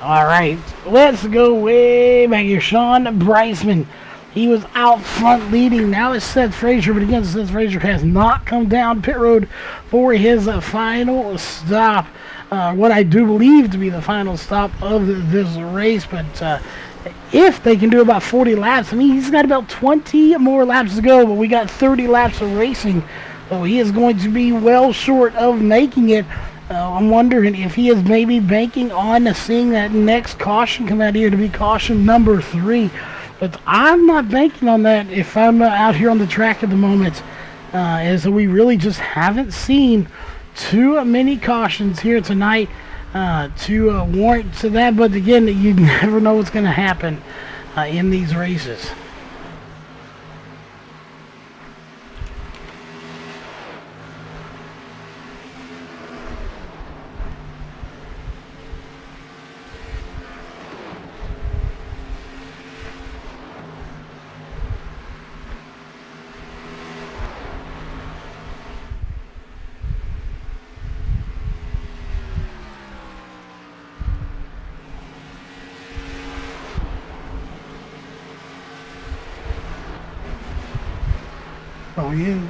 All right, let's go way back here. Sean Breisman, he was out front leading. Now it's Seth Frazier, but again, Seth Frazier has not come down pit road for his final stop. What I do believe to be the final stop of this race, but if they can do about 40 laps, I mean, he's got about 20 more laps to go, but we got 30 laps of racing, so he is going to be well short of making it. I'm wondering if he is maybe banking on seeing that next caution come out here to be caution number 3. But I'm not banking on that if I'm out here on the track at the moment, as we really just haven't seen too many cautions here tonight to warrant to that. But again, you never know what's going to happen in these races.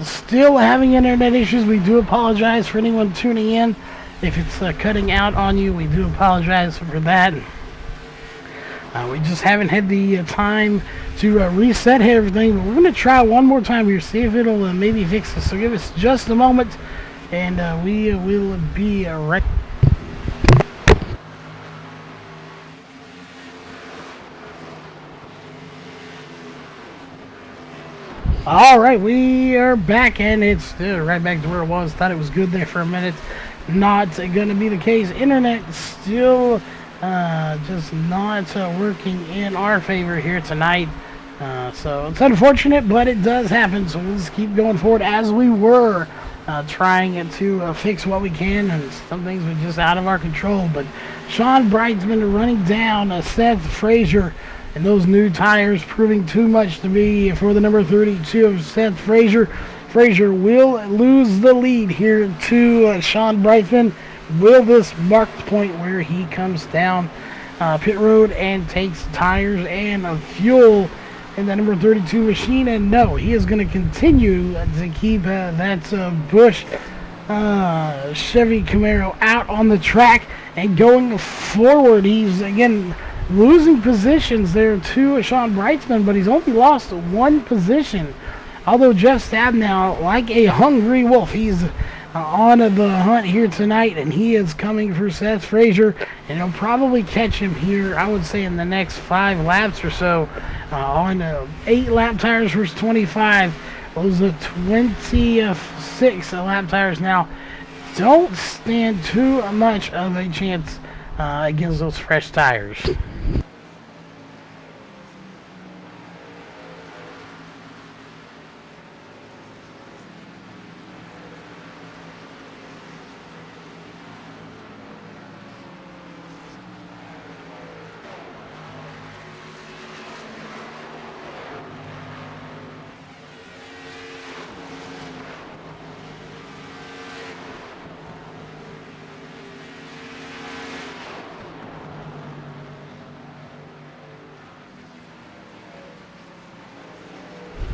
Still having internet issues. We do apologize for anyone tuning in. If it's cutting out on you, we do apologize for that. We just haven't had the time to reset everything. But we're going to try one more time here, see if it'll maybe fix this. So give us just a moment, and we will be right. Alright, we are back, and it's still right back to where it was. Thought it was good there for a minute. Not going to be the case. Internet still just not working in our favor here tonight. So it's unfortunate, but it does happen. So we'll just keep going forward as we were trying to fix what we can, and some things were just out of our control. But Sean Breisman running down Seth Frazier. And those new tires proving too much to be for the number 32 of Seth Frazier. Frazier will lose the lead here to Sean Breisman. Will this mark the point where he comes down pit road and takes tires and fuel in the number 32 machine? And no, he is going to continue to keep that Busch Chevy Camaro out on the track. And going forward, he's again losing positions there to Sean Breisman, but he's only lost 1 position. Although Jeff Stabnow, like a hungry wolf, he's on the hunt here tonight, and he is coming for Seth Frazier, and he'll probably catch him here, I would say, in the next 5 laps or so, on 8 lap tires versus 25. Those are 26 lap tires now. Don't stand too much of a chance against those fresh tires.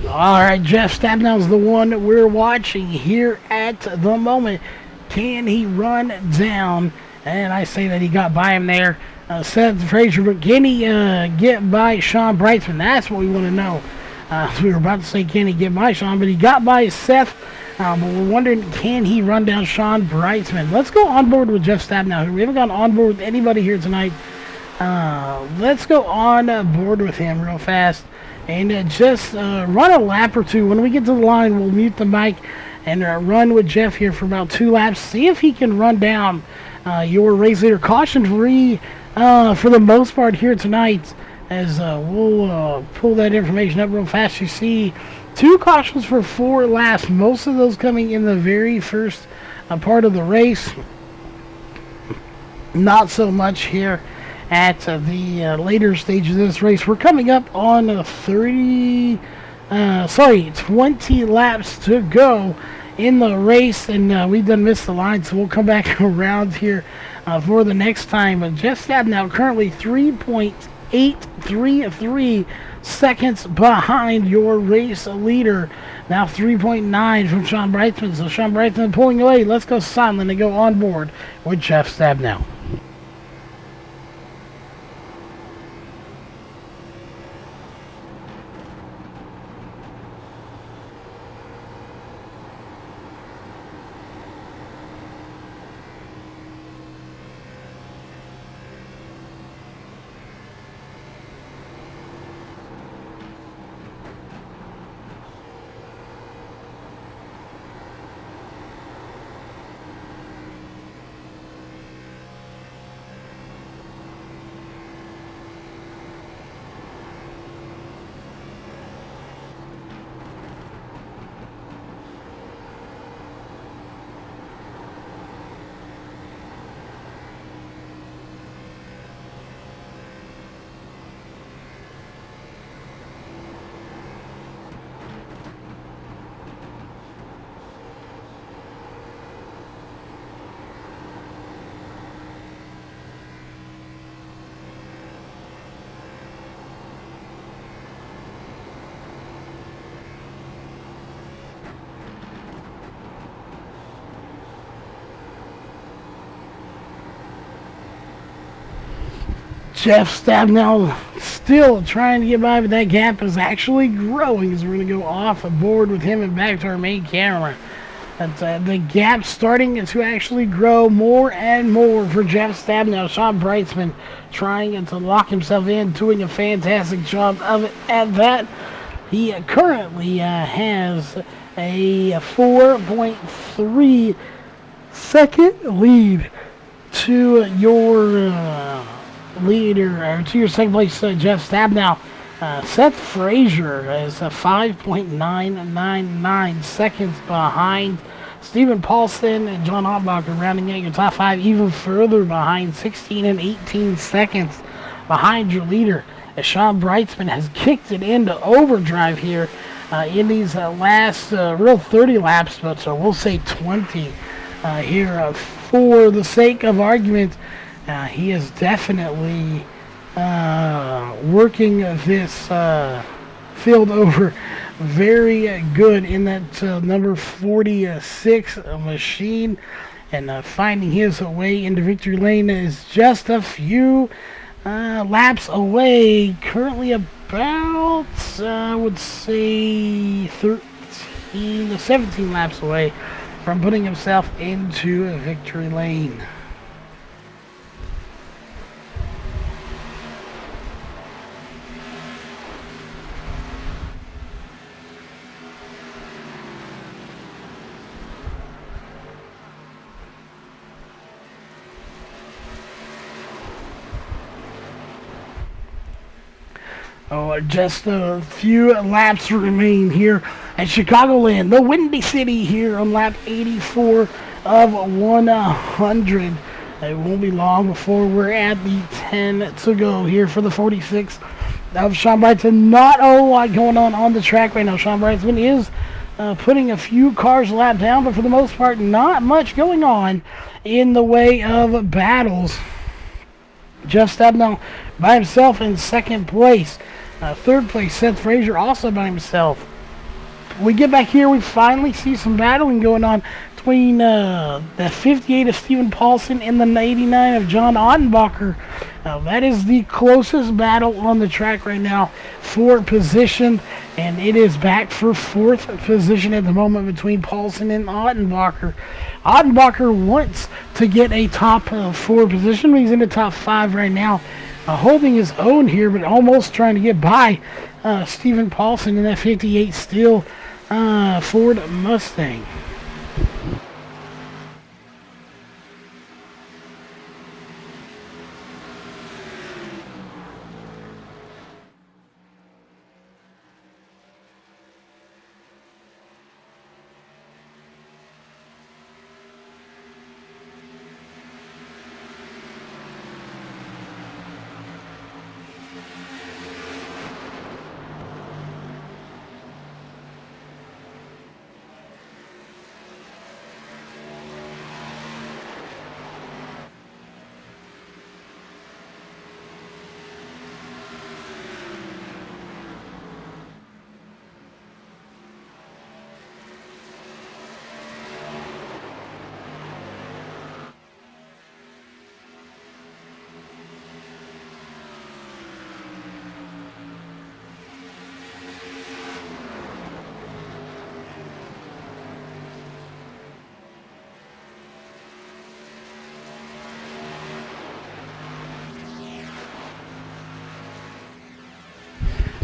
Alright, Jeff Stabnow's the one that we're watching here at the moment. Can he run down? And I say that he got by him there. Seth Frazier, but can he get by Sean Breisman? That's what we want to know. We were about to say, can he get by Sean? But he got by Seth. But we're wondering, can he run down Sean Breisman? Let's go on board with Jeff Stabnow. We haven't gone on board with anybody here tonight. Let's go on board with him real fast. And just run a lap or two. When we get to the line, we'll mute the mic and run with Jeff here for about 2 laps. See if he can run down your race leader. Caution free for the most part here tonight, as we'll pull that information up real fast. You see 2 cautions for 4 laps, most of those coming in the very first part of the race. Not so much here at the later stage of this race. We're coming up on 20 laps to go in the race, and we done missed the line, so we'll come back around here for the next time. But Jeff Stabnow currently 3.833 seconds behind your race leader. Now 3.9 from Sean Brightman. So Sean Brightman pulling away. Let's go silent and go on board with Jeff Stabnow. Jeff Stabnow still trying to get by, but that gap is actually growing as we're going to go off board with him and back to our main camera. That's the gap starting to actually grow more and more for Jeff Stabnow. Sean Brightsman trying to lock himself in, doing a fantastic job of it at that. He currently has a 4.3 second lead to your leader, or to your second place, Jeff Stabnow. Seth Frazier is 5.999 seconds behind. Stephen Paulson and John Ottenbacher rounding out your top 5, even further behind, 16 and 18 seconds behind your leader. As Sean Brightsman has kicked it into overdrive here in these last real 30 laps, but so we'll say 20 here for the sake of argument. He is definitely working this field over very good in that number 46 machine, and finding his way into victory lane is just a few laps away. Currently about, I would say, 13 to 17 laps away from putting himself into victory lane. Just a few laps remain here at Chicagoland, the Windy City, here on lap 84 of 100. It won't be long before we're at the 10 to go here for the 46 of Sean Brightman. Not a lot going on the track right now. Sean Brightman is putting a few cars a lap down, but for the most part, not much going on in the way of battles. Jeff Stabnow by himself in second place. Third place, Seth Frazier also by himself. We get back here, we finally see some battling going on between the 58 of Stephen Paulson and the 89 of John Ottenbacher. That is the closest battle on the track right now for position, and it is back for fourth position at the moment between Paulson and Ottenbacher. Ottenbacher wants to get a top 4 position. He's in the top 5 right now, holding his own here, but almost trying to get by Stephen Paulson in that 58 steel Ford Mustang.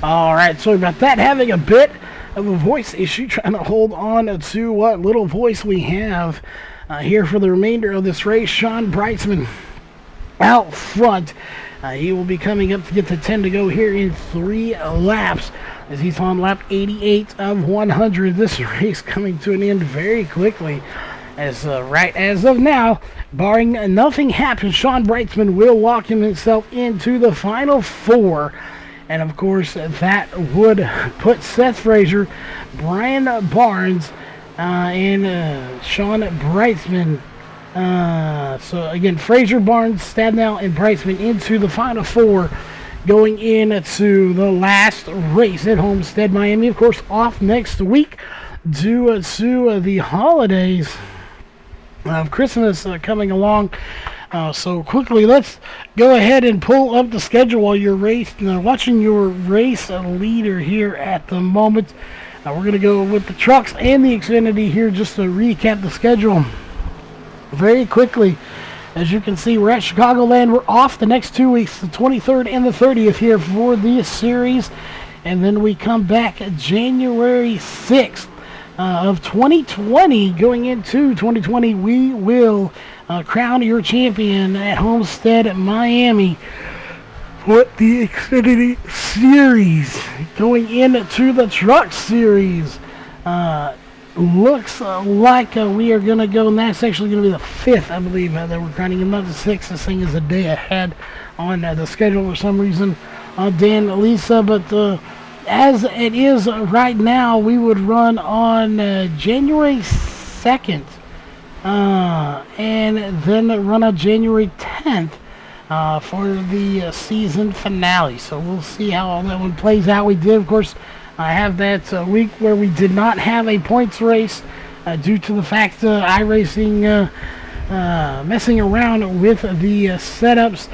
All right, sorry about that. Having a bit of a voice issue, trying to hold on to what little voice we have here for the remainder of this race. Sean Brightsman out front. He will be coming up to get the 10 to go here in 3 laps as he's on lap 88 of 100. This race coming to an end very quickly. As right as of now, barring nothing happens, Sean Brightsman will lock himself into the final 4. And of course, that would put Seth Frazier, Brian Barnes, and Sean Brightsman. So again, Frazier, Barnes, Stadnell, and Brightsman into the final 4, going into the last race at Homestead, Miami. Of course, off next week due to the holidays of Christmas coming along. So quickly, let's go ahead and pull up the schedule while you're watching your race leader here at the moment. We're going to go with the trucks and the Xfinity here just to recap the schedule very quickly. As you can see, we're at Chicagoland. We're off the next 2 weeks, the 23rd and the 30th here for this series. And then we come back January 6th of 2020. Going into 2020, we will crown your champion at Homestead, Miami, for the Xfinity Series. Going into the Truck Series, looks like we are going to go, and that's actually going to be the 5th, I believe, that we're crowning him, not the 6th. This thing is a day ahead on the schedule for some reason, Dan, Lisa, but as it is right now, we would run on January 2nd. And then run on January 10th for the season finale. So we'll see how all that one plays out. We did, of course, have that week where we did not have a points race due to the fact iRacing messing around with the setups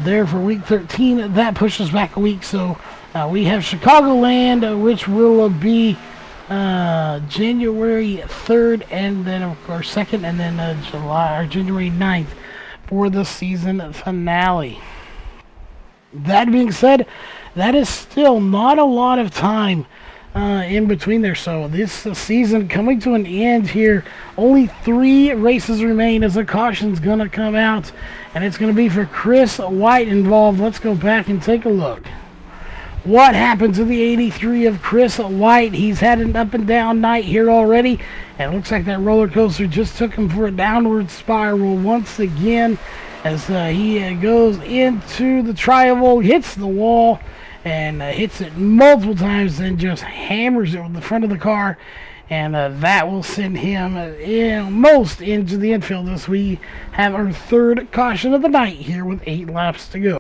there for week 13. That pushes back a week. So we have Chicagoland, which will be January 3rd, and then of course 2nd, and then January 9th for the season finale. That being said, that is still not a lot of time in between there. So this season coming to an end here. Only 3 races remain as the caution's going to come out, and it's going to be for Chris White involved. Let's go back and take a look. What happened to the 83 of Chris White? He's had an up and down night here already. And it looks like that roller coaster just took him for a downward spiral once again as he goes into the tri-oval, hits the wall, and hits it multiple times, then just hammers it with the front of the car. And that will send him almost into the infield as we have our 3rd caution of the night here with 8 laps to go.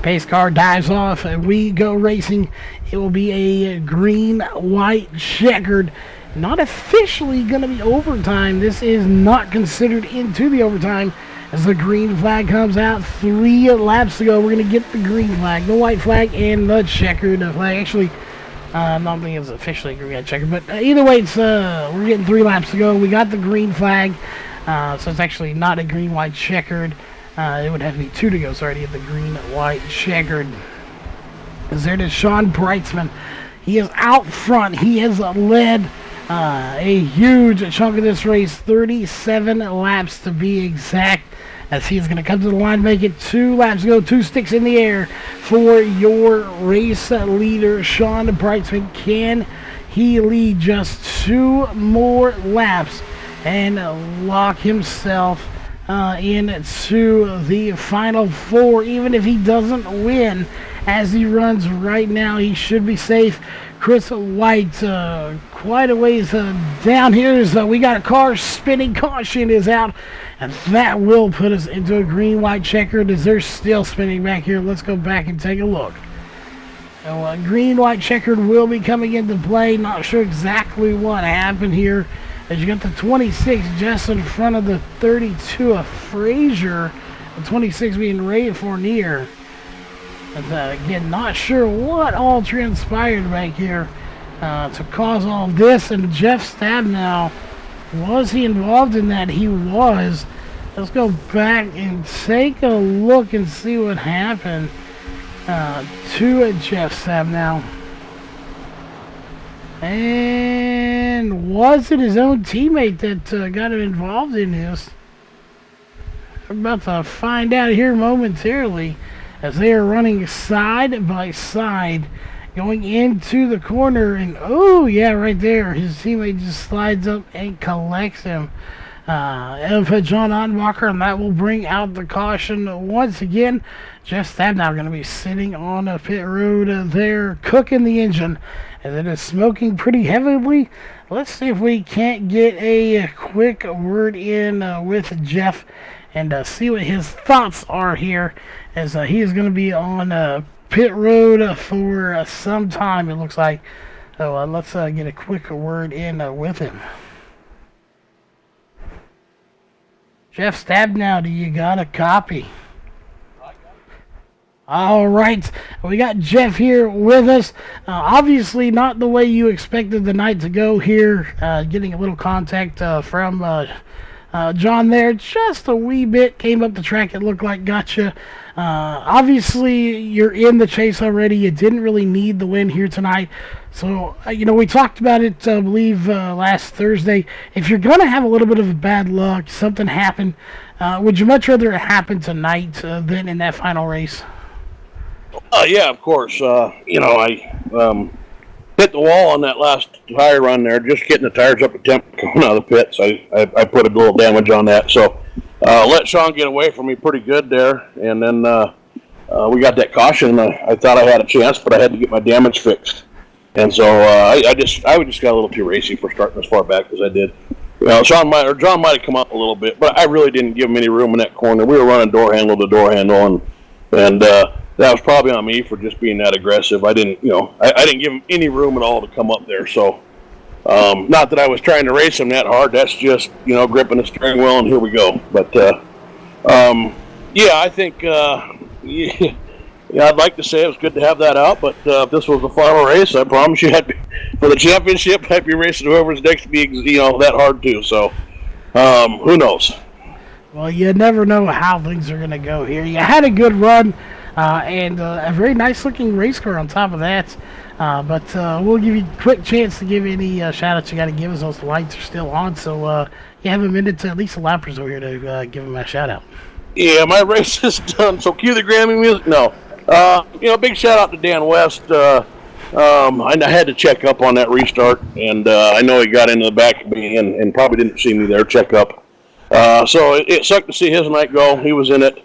Pace car dives off, and we go racing. It will be a green, white, checkered. Not officially going to be overtime. This is not considered into the overtime as the green flag comes out. 3 laps to go. We're going to get the green flag, the white flag, and the checkered flag. Actually, I don't think it's officially green, white, checkered, but either way, it's we're getting 3 laps to go. We got the green flag, so it's actually not a green, white, checkered. It would have to be 2 to go, sorry, to get the green, white, checkered. As there is Sean Breitzman. He is out front. He has led a huge chunk of this race, 37 laps to be exact, as he is going to come to the line, make it 2 laps to go, 2 sticks in the air for your race leader, Sean Breitzman. Can he lead just 2 more laps and lock himself into the final 4? Even if he doesn't win as he runs right now, he should be safe. Chris White quite a ways down here. We got a car spinning. Caution is out, and that will put us into a green, white, checkered as they're still spinning back here. Let's go back and take a look. So, green, white, checkered will be coming into play. Not sure exactly what happened here, as you got the 26 just in front of the 32 of Frazier, the 26 being Ray Fournier. And, again, not sure what all transpired back here to cause all this. And Jeff Stabnow, was he involved in that? He was. Let's go back and take a look and see what happened to Jeff Stabnow. And was it his own teammate that got him involved in this? We're about to find out here momentarily, as they are running side by side, going into the corner. And oh yeah, right there, his teammate just slides up and collects him. Of John Ottenbacher, and that will bring out the caution once again. Jeff Stabnow going to be sitting on a pit road there, cooking the engine, and it is smoking pretty heavily. Let's see if we can't get a quick word in with Jeff and see what his thoughts are here, as he is going to be on pit road for some time, it looks like. So let's get a quick word in with him. Jeff Stabnow, do you got a copy? All right, we got Jeff here with us. Obviously not the way you expected the night to go here. Getting a little contact from John there, just a wee bit. Came up the track, it looked like. Gotcha. Obviously, you're in the chase already. You didn't really need the win here tonight. So, we talked about it, I believe, last Thursday. If you're going to have a little bit of bad luck, something happened, would you much rather it happen tonight than in that final race? Yeah, of course. I hit the wall on that last tire run there, just getting the tires up to temp coming out of the pits. I put a little damage on that. So, let Sean get away from me pretty good there. And then we got that caution. I thought I had a chance, but I had to get my damage fixed. And so I just got a little too racy for starting as far back as I did. John might have come up a little bit, but I really didn't give him any room in that corner. We were running door handle to door handle, and that was probably on me for just being that aggressive. I didn't give him any room at all to come up there. So, not that I was trying to race him that hard. That's just gripping the steering wheel, and here we go. But I think I'd like to say it was good to have that out. But if this was the final race, I promise you, for the championship, I'd be racing whoever's next to be that hard too. So, who knows? Well, you never know how things are going to go here. You had a good run. And a very nice-looking race car on top of that. But we'll give you a quick chance to give any shout-outs you got to give us. Those lights are still on, so you have a minute to at least a lap or so here to give them a shout-out. Yeah, my race is done, so cue the Grammy music. No. Big shout-out to Dan West. I had to check up on that restart, and I know he got into the back of me and probably didn't see me there check up. So it sucked to see his night go. He was in it.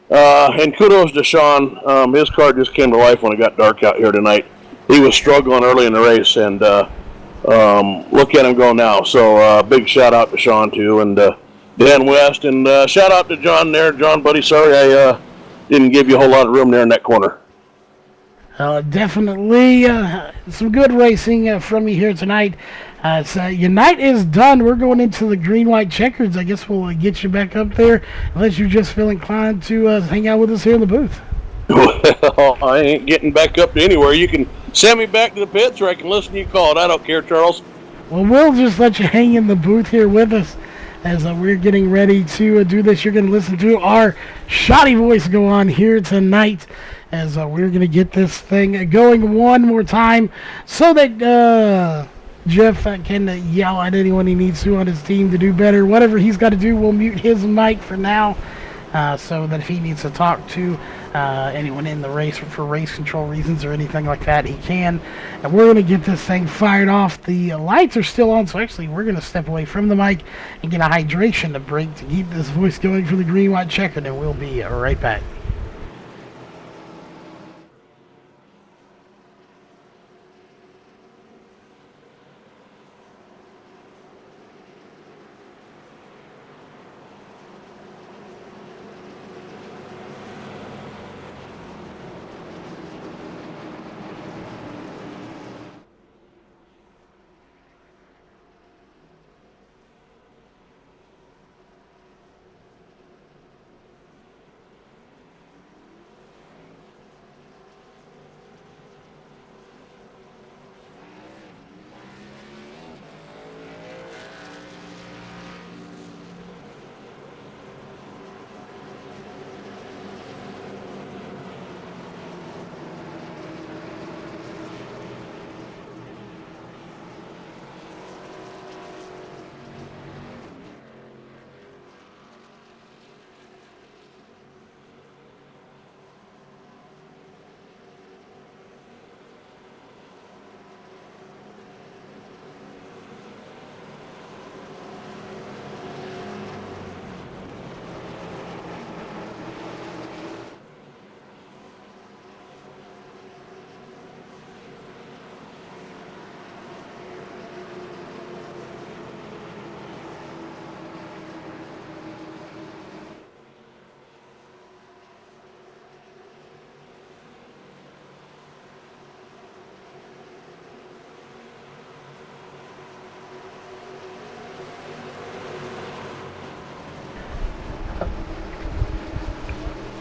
And kudos to Sean. His car just came to life when it got dark out here tonight. He was struggling early in the race, and look at him go now. So big shout out to Sean too, and Dan West, and shout out to John there. John, buddy, sorry I didn't give you a whole lot of room there in that corner. Definitely some good racing from you here tonight. Your night is done. We're going into the green-white checkers. I guess we'll get you back up there unless you just feel inclined to hang out with us here in the booth. Well, I ain't getting back up to anywhere. You can send me back to the pits, or I can listen to you call it. I don't care, Charles. Well, we'll just let you hang in the booth here with us as we're getting ready to do this. You're going to listen to our shoddy voice go on here tonight as we're going to get this thing going one more time so that Jeff can yell at anyone he needs to on his team to do better. Whatever he's got to do, we'll mute his mic for now so that if he needs to talk to anyone in the race for race control reasons or anything like that, he can. And we're going to get this thing fired off. The lights are still on, so actually we're going to step away from the mic and get a hydration break to keep this voice going for the green-white checker, and we'll be right back.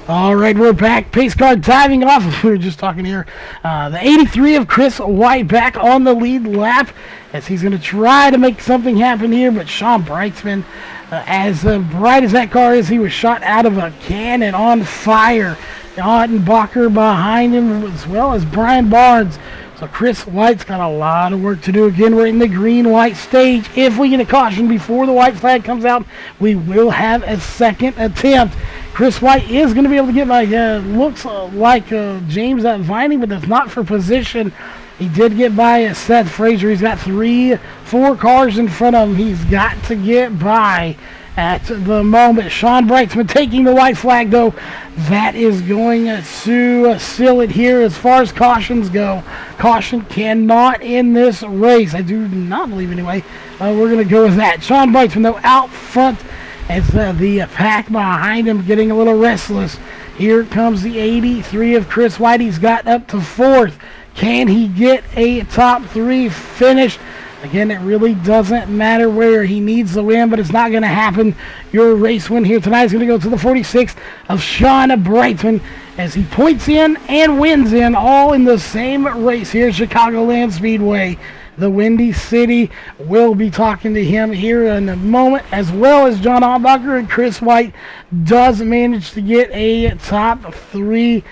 All right, we're back. Pace car diving off. We were just talking here. The 83 of Chris White back on the lead lap as he's going to try to make something happen here. But Sean Brightsman, as bright as that car is, he was shot out of a cannon on fire. Ottenbacher behind him as well as Brian Barnes. So Chris White's got a lot of work to do. Again, we're in the green-white stage. If we get a caution before the white flag comes out, we will have a second attempt. Chris White is going to be able to get by, looks like James Vining, but that's not for position. He did get by Seth Frazier. He's got 4 cars in front of him. He's got to get by at the moment. Sean Brightsman taking the white flag, though. That is going to seal it here as far as cautions go. Caution cannot end this race. I do not believe anyway. We're going to go with that. Sean Brightsman, though, out front as the pack behind him getting a little restless. Here comes the 83 of Chris White. He's got up to 4th. Can he get a top 3 finish? Again, it really doesn't matter where. He needs the win, but it's not going to happen. Your race win here tonight is going to go to the 46th of Sean Brightsman as he points in and wins in all in the same race here at Chicagoland Speedway. The Windy City will be talking to him here in a moment, as well as John Ottenbacher, and Chris White does manage to get a top 3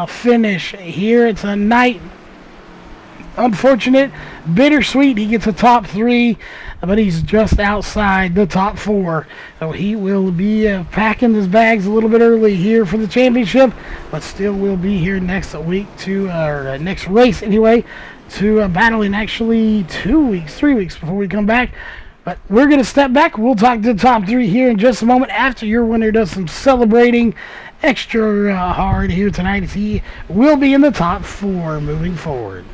finish here tonight. Unfortunate, bittersweet. He gets a top 3, but he's just outside the top 4. So he will be packing his bags a little bit early here for the championship, but still will be here next week or next race anyway, to battle in actually 3 weeks before we come back. But we're going to step back. We'll talk to the top 3 here in just a moment after your winner does some celebrating extra hard here tonight, as he will be in the top 4 moving forward.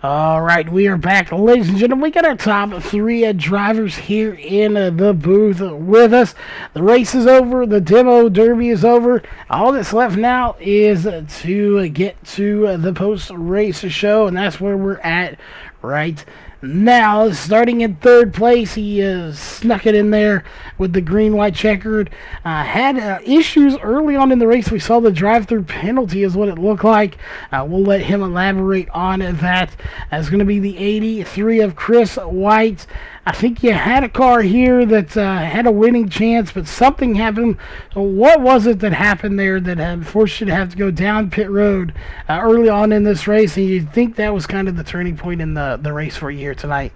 All right, we are back, ladies and gentlemen. We got our top three drivers here in the booth with us. The race is over. The demo derby is over. All that's left now is to get to the post-race show, and that's where we're at right now. Starting in third place, he snuck it in there with the green-white checkered. Had issues early on in the race. We saw the drive-through penalty is what it looked like. We'll let him elaborate on that. That's going to be the 83 of Chris White. I think you had a car here that had a winning chance, but something happened. So what was it that happened there that forced you to have to go down pit road early on in this race? And you think that was kind of the turning point in the race for you here tonight?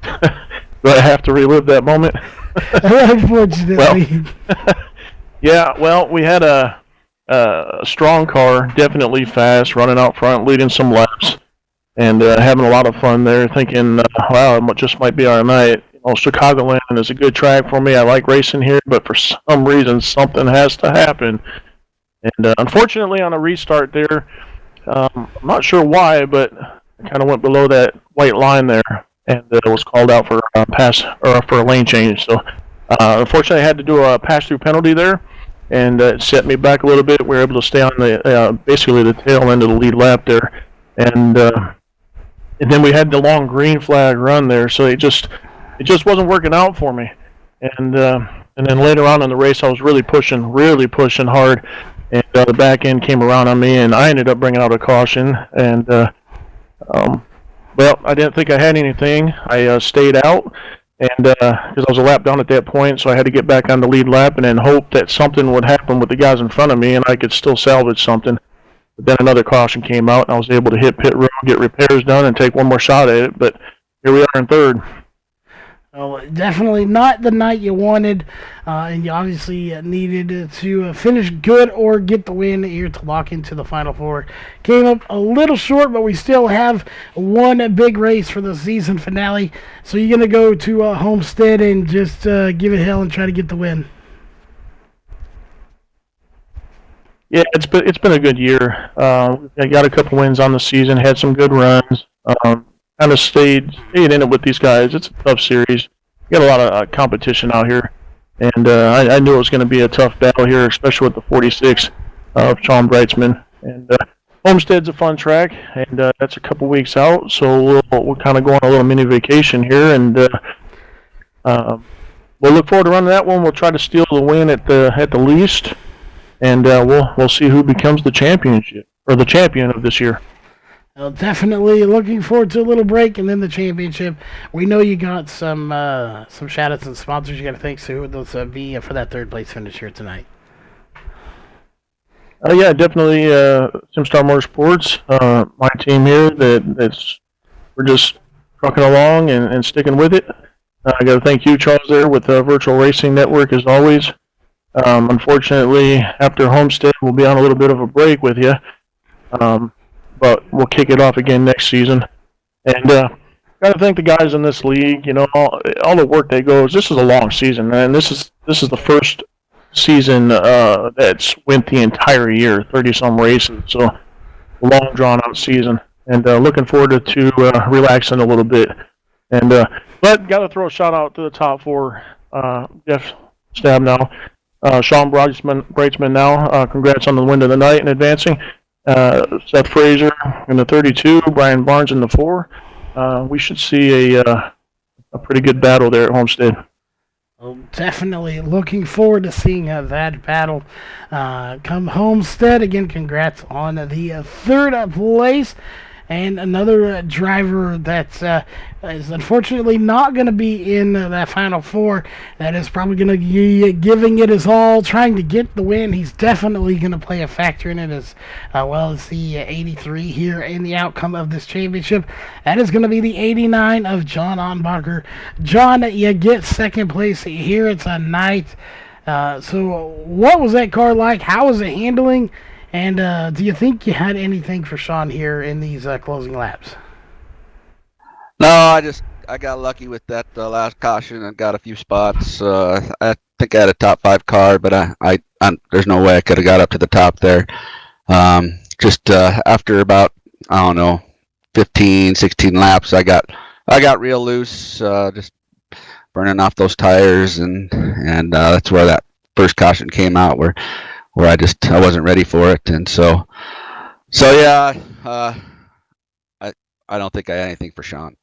Do I have to relive that moment? Unfortunately. Well, we had a strong car, definitely fast, running out front, leading some laps, and having a lot of fun there, thinking, wow, it just might be our night. Chicagoland is a good track for me. I like racing here, but for some reason, something has to happen. And unfortunately, on a restart there, I'm not sure why, but I kind of went below that white line there, and was called out for for a lane change. So, unfortunately, I had to do a pass-through penalty there, and it set me back a little bit. We were able to stay on the basically the tail end of the lead lap there, and then we had the long green flag run there, so it just wasn't working out for me. And then later on in the race, I was really pushing hard, and the back end came around on me, and I ended up bringing out a caution. And well, I didn't think I had anything. I stayed out, and because I was a lap down at that point, so I had to get back on the lead lap and then hope that something would happen with the guys in front of me, and I could still salvage something. But then another caution came out, and I was able to hit pit road, get repairs done, and take one more shot at it. But here we are in third. Well, definitely not the night you wanted, and you obviously needed to finish good or get the win here to lock into the Final Four. Came up a little short, but we still have one big race for the season finale. So you're going to go to Homestead and just give it hell and try to get the win. Yeah, it's been a good year. I got a couple wins on the season, had some good runs. Kind of stayed in it with these guys. It's a tough series. You got a lot of competition out here, and I knew it was going to be a tough battle here, especially with the 46 of Sean Breitzman. And Homestead's a fun track, and that's a couple weeks out, so we'll kind of go on a little mini vacation here, and we'll look forward to running that one. We'll try to steal the win at the least, and we'll see who becomes the champion of this year. Well, definitely looking forward to a little break and then the championship. We know you got some shout-outs and sponsors you got to thank, so who would those be for that third place finish here tonight? Yeah, definitely SimStar Motorsports, my team here. We're just trucking along and sticking with it. I got to thank you, Charles, there with the Virtual Racing Network as always. Unfortunately, after Homestead, we'll be on a little bit of a break with you. But we'll kick it off again next season. And got to thank the guys in this league. All the work that goes. This is a long season, and this is the first season that's went the entire year, 30-some races. So a long, drawn-out season, and looking forward to relaxing a little bit. And but got to throw a shout out to the top four. Jeff Stabnow, Sean Breitzman now. Congrats on the win of the night and advancing. Seth Frazier in the 32, Brian Barnes in the 4. We should see a pretty good battle there at Homestead. Well, definitely looking forward to seeing that battle come Homestead. Again, congrats on the third place. And another driver that is unfortunately not going to be in that Final Four, that is probably going to be giving it his all, trying to get the win. He's definitely going to play a factor in it as well as the 83 here in the outcome of this championship. That is going to be the 89 of John Onbacher. John, you get second place here tonight. So what was that car like? How was it handling? And do you think you had anything for Sean here in these closing laps? No, I got lucky with that last caution and got a few spots. I think I had a top 5 car, but I there's no way I could have got up to the top there. Just after about I don't know, 15, 16 laps, I got real loose, just burning off those tires, and that's where that first caution came out, where I wasn't ready for it, and so yeah, I I don't think I had anything for Sean.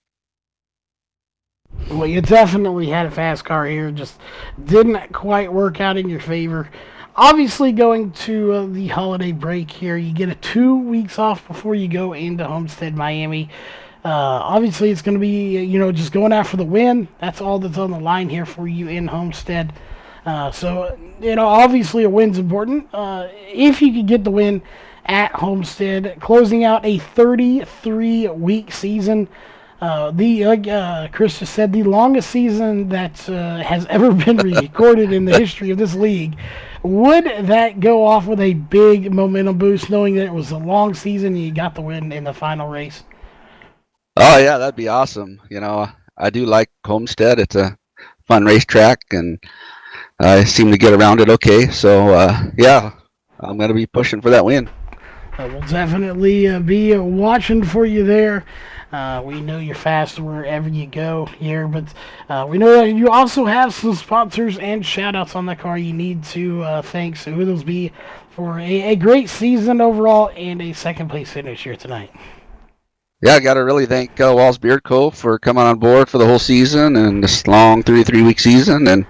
Well, you definitely had a fast car here, just didn't quite work out in your favor. Obviously, going to the holiday break here, you get a 2 weeks off before you go into Homestead, Miami. Obviously, it's going to be, just going after the win. That's all that's on the line here for you in Homestead. Obviously a win's important. If you could get the win at Homestead, closing out a 33-week season. The Chris just said, the longest season that has ever been recorded in the history of this league. Would that go off with a big momentum boost, knowing that it was a long season and you got the win in the final race? Oh yeah, that'd be awesome. I do like Homestead. It's a fun racetrack, and I seem to get around it okay. So yeah, I'm gonna be pushing for that win. We'll definitely be watching for you there. We know you're fast wherever you go here, but we know that you also have some sponsors and shout-outs on the car you need to thank. So who those be for a great season overall and a second-place finish here tonight? Yeah, I got to really thank Walls Beard Co. for coming on board for the whole season and this long 33-week season, and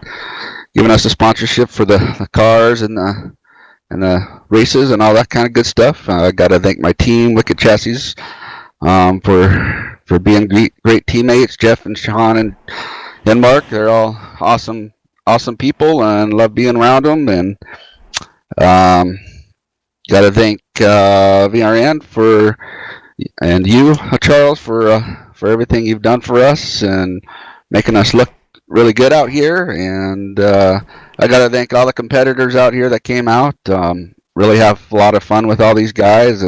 giving us the sponsorship for the cars and the races and all that kind of good stuff. I got to thank my team, Wicked Chassis, for being great teammates. Jeff and Sean and Denmark, they're all awesome people, and love being around them. And got to thank VRN and you, Charles, for everything you've done for us and making us look really good out here. And I got to thank all the competitors out here that came out. Really have a lot of fun with all these guys.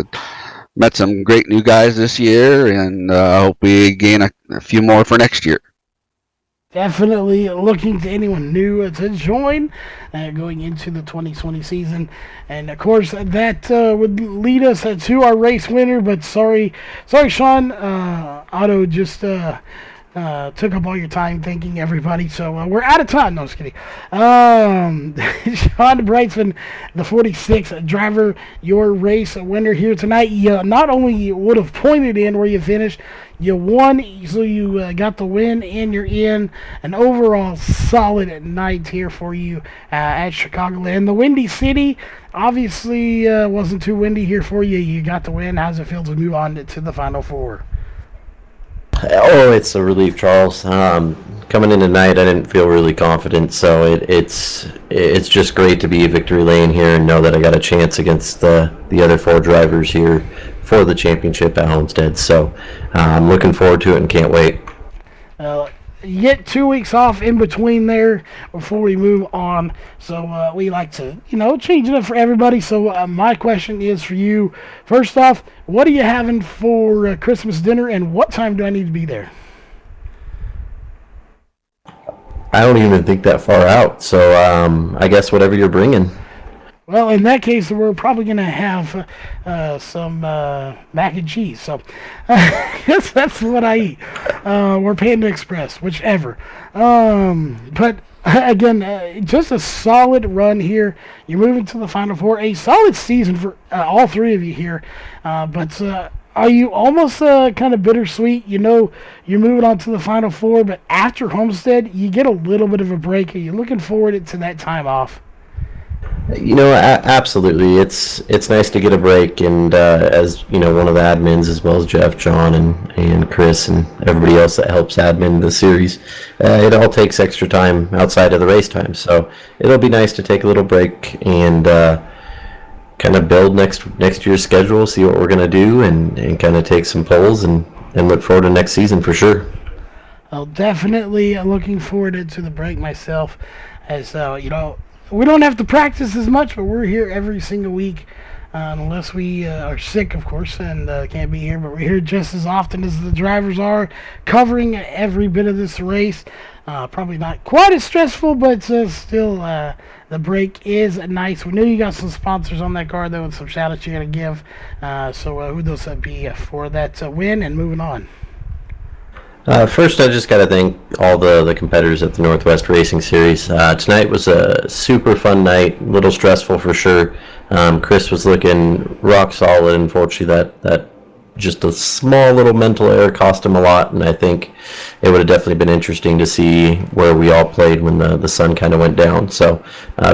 Met some great new guys this year, and hope we gain a few more for next year. Definitely looking to anyone new to join going into the 2020 season. And of course, that would lead us to our race winner. But sorry, Sean. Otto just took up all your time thanking everybody. So we're out of time. No, I'm just kidding. Sean Brightsman, the 46 driver, your race winner here tonight. You not only would have pointed in where you finished, you won, so you got the win, and you're in an overall solid night here for you at Chicagoland. The Windy City obviously wasn't too windy here for you. You got the win. How's it feel to move on to the Final Four? Oh, it's a relief, Charles. Coming in tonight, I didn't feel really confident, so it's just great to be a victory lane here and know that I got a chance against the other four drivers here for the championship at Homestead. So I'm looking forward to it and can't wait. You get 2 weeks off in between there before we move on. So we like to, change it up for everybody. So my question is for you. First off, what are you having for Christmas dinner, and what time do I need to be there? I don't even think that far out. So I guess whatever you're bringing. Well, in that case, we're probably going to have some mac and cheese. So guess that's what I eat. Or Panda Express, whichever. But again, just a solid run here. You're moving to the Final Four. A solid season for all three of you here. But are you almost kind of bittersweet? You're moving on to the Final Four, but after Homestead, you get a little bit of a break. Are you looking forward to that time off? Absolutely. It's nice to get a break, and as one of the admins, as well as Jeff, John, and Chris, and everybody else that helps admin the series, it all takes extra time outside of the race time. So it'll be nice to take a little break and kind of build next year's schedule, see what we're gonna do, and kind of take some polls and look forward to next season for sure. Well, definitely looking forward to the break myself, as we don't have to practice as much, but we're here every single week, unless we are sick, of course, and can't be here. But we're here just as often as the drivers are, covering every bit of this race. Probably not quite as stressful, but still the break is nice. We knew you got some sponsors on that car, though, and some shout-outs you got to give. So who those be for that win and moving on? First, I just got to thank all the competitors at the Northwest Racing Series. Tonight was a super fun night, a little stressful for sure. Chris was looking rock solid. Unfortunately, that just a small little mental error cost him a lot, and I think it would have definitely been interesting to see where we all played when the sun kind of went down. So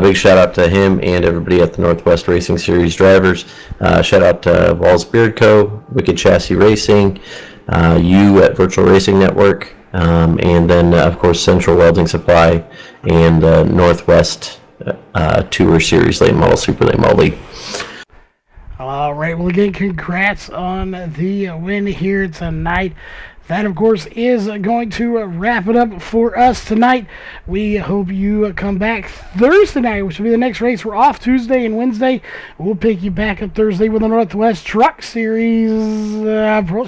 big shout out to him and everybody at the Northwest Racing Series drivers. Shout out to Walls Beard Co., Wicked Chassis Racing, you at Virtual Racing Network, and then of course Central Welding Supply and Northwest Tour Series Late Model Super Late Model League. All right, well, again, congrats on the win here tonight. That, of course, is going to wrap it up for us tonight. We hope you come back Thursday night, which will be the next race. We're off Tuesday and Wednesday. We'll pick you back up Thursday with the Northwest Truck Series.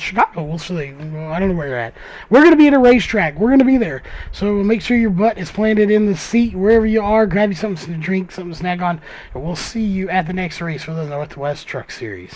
Chicago, we'll see. I don't know where you're at. We're going to be at a racetrack. We're going to be there. So make sure your butt is planted in the seat wherever you are. Grab you something to drink, something to snack on. And we'll see you at the next race for the Northwest Truck Series.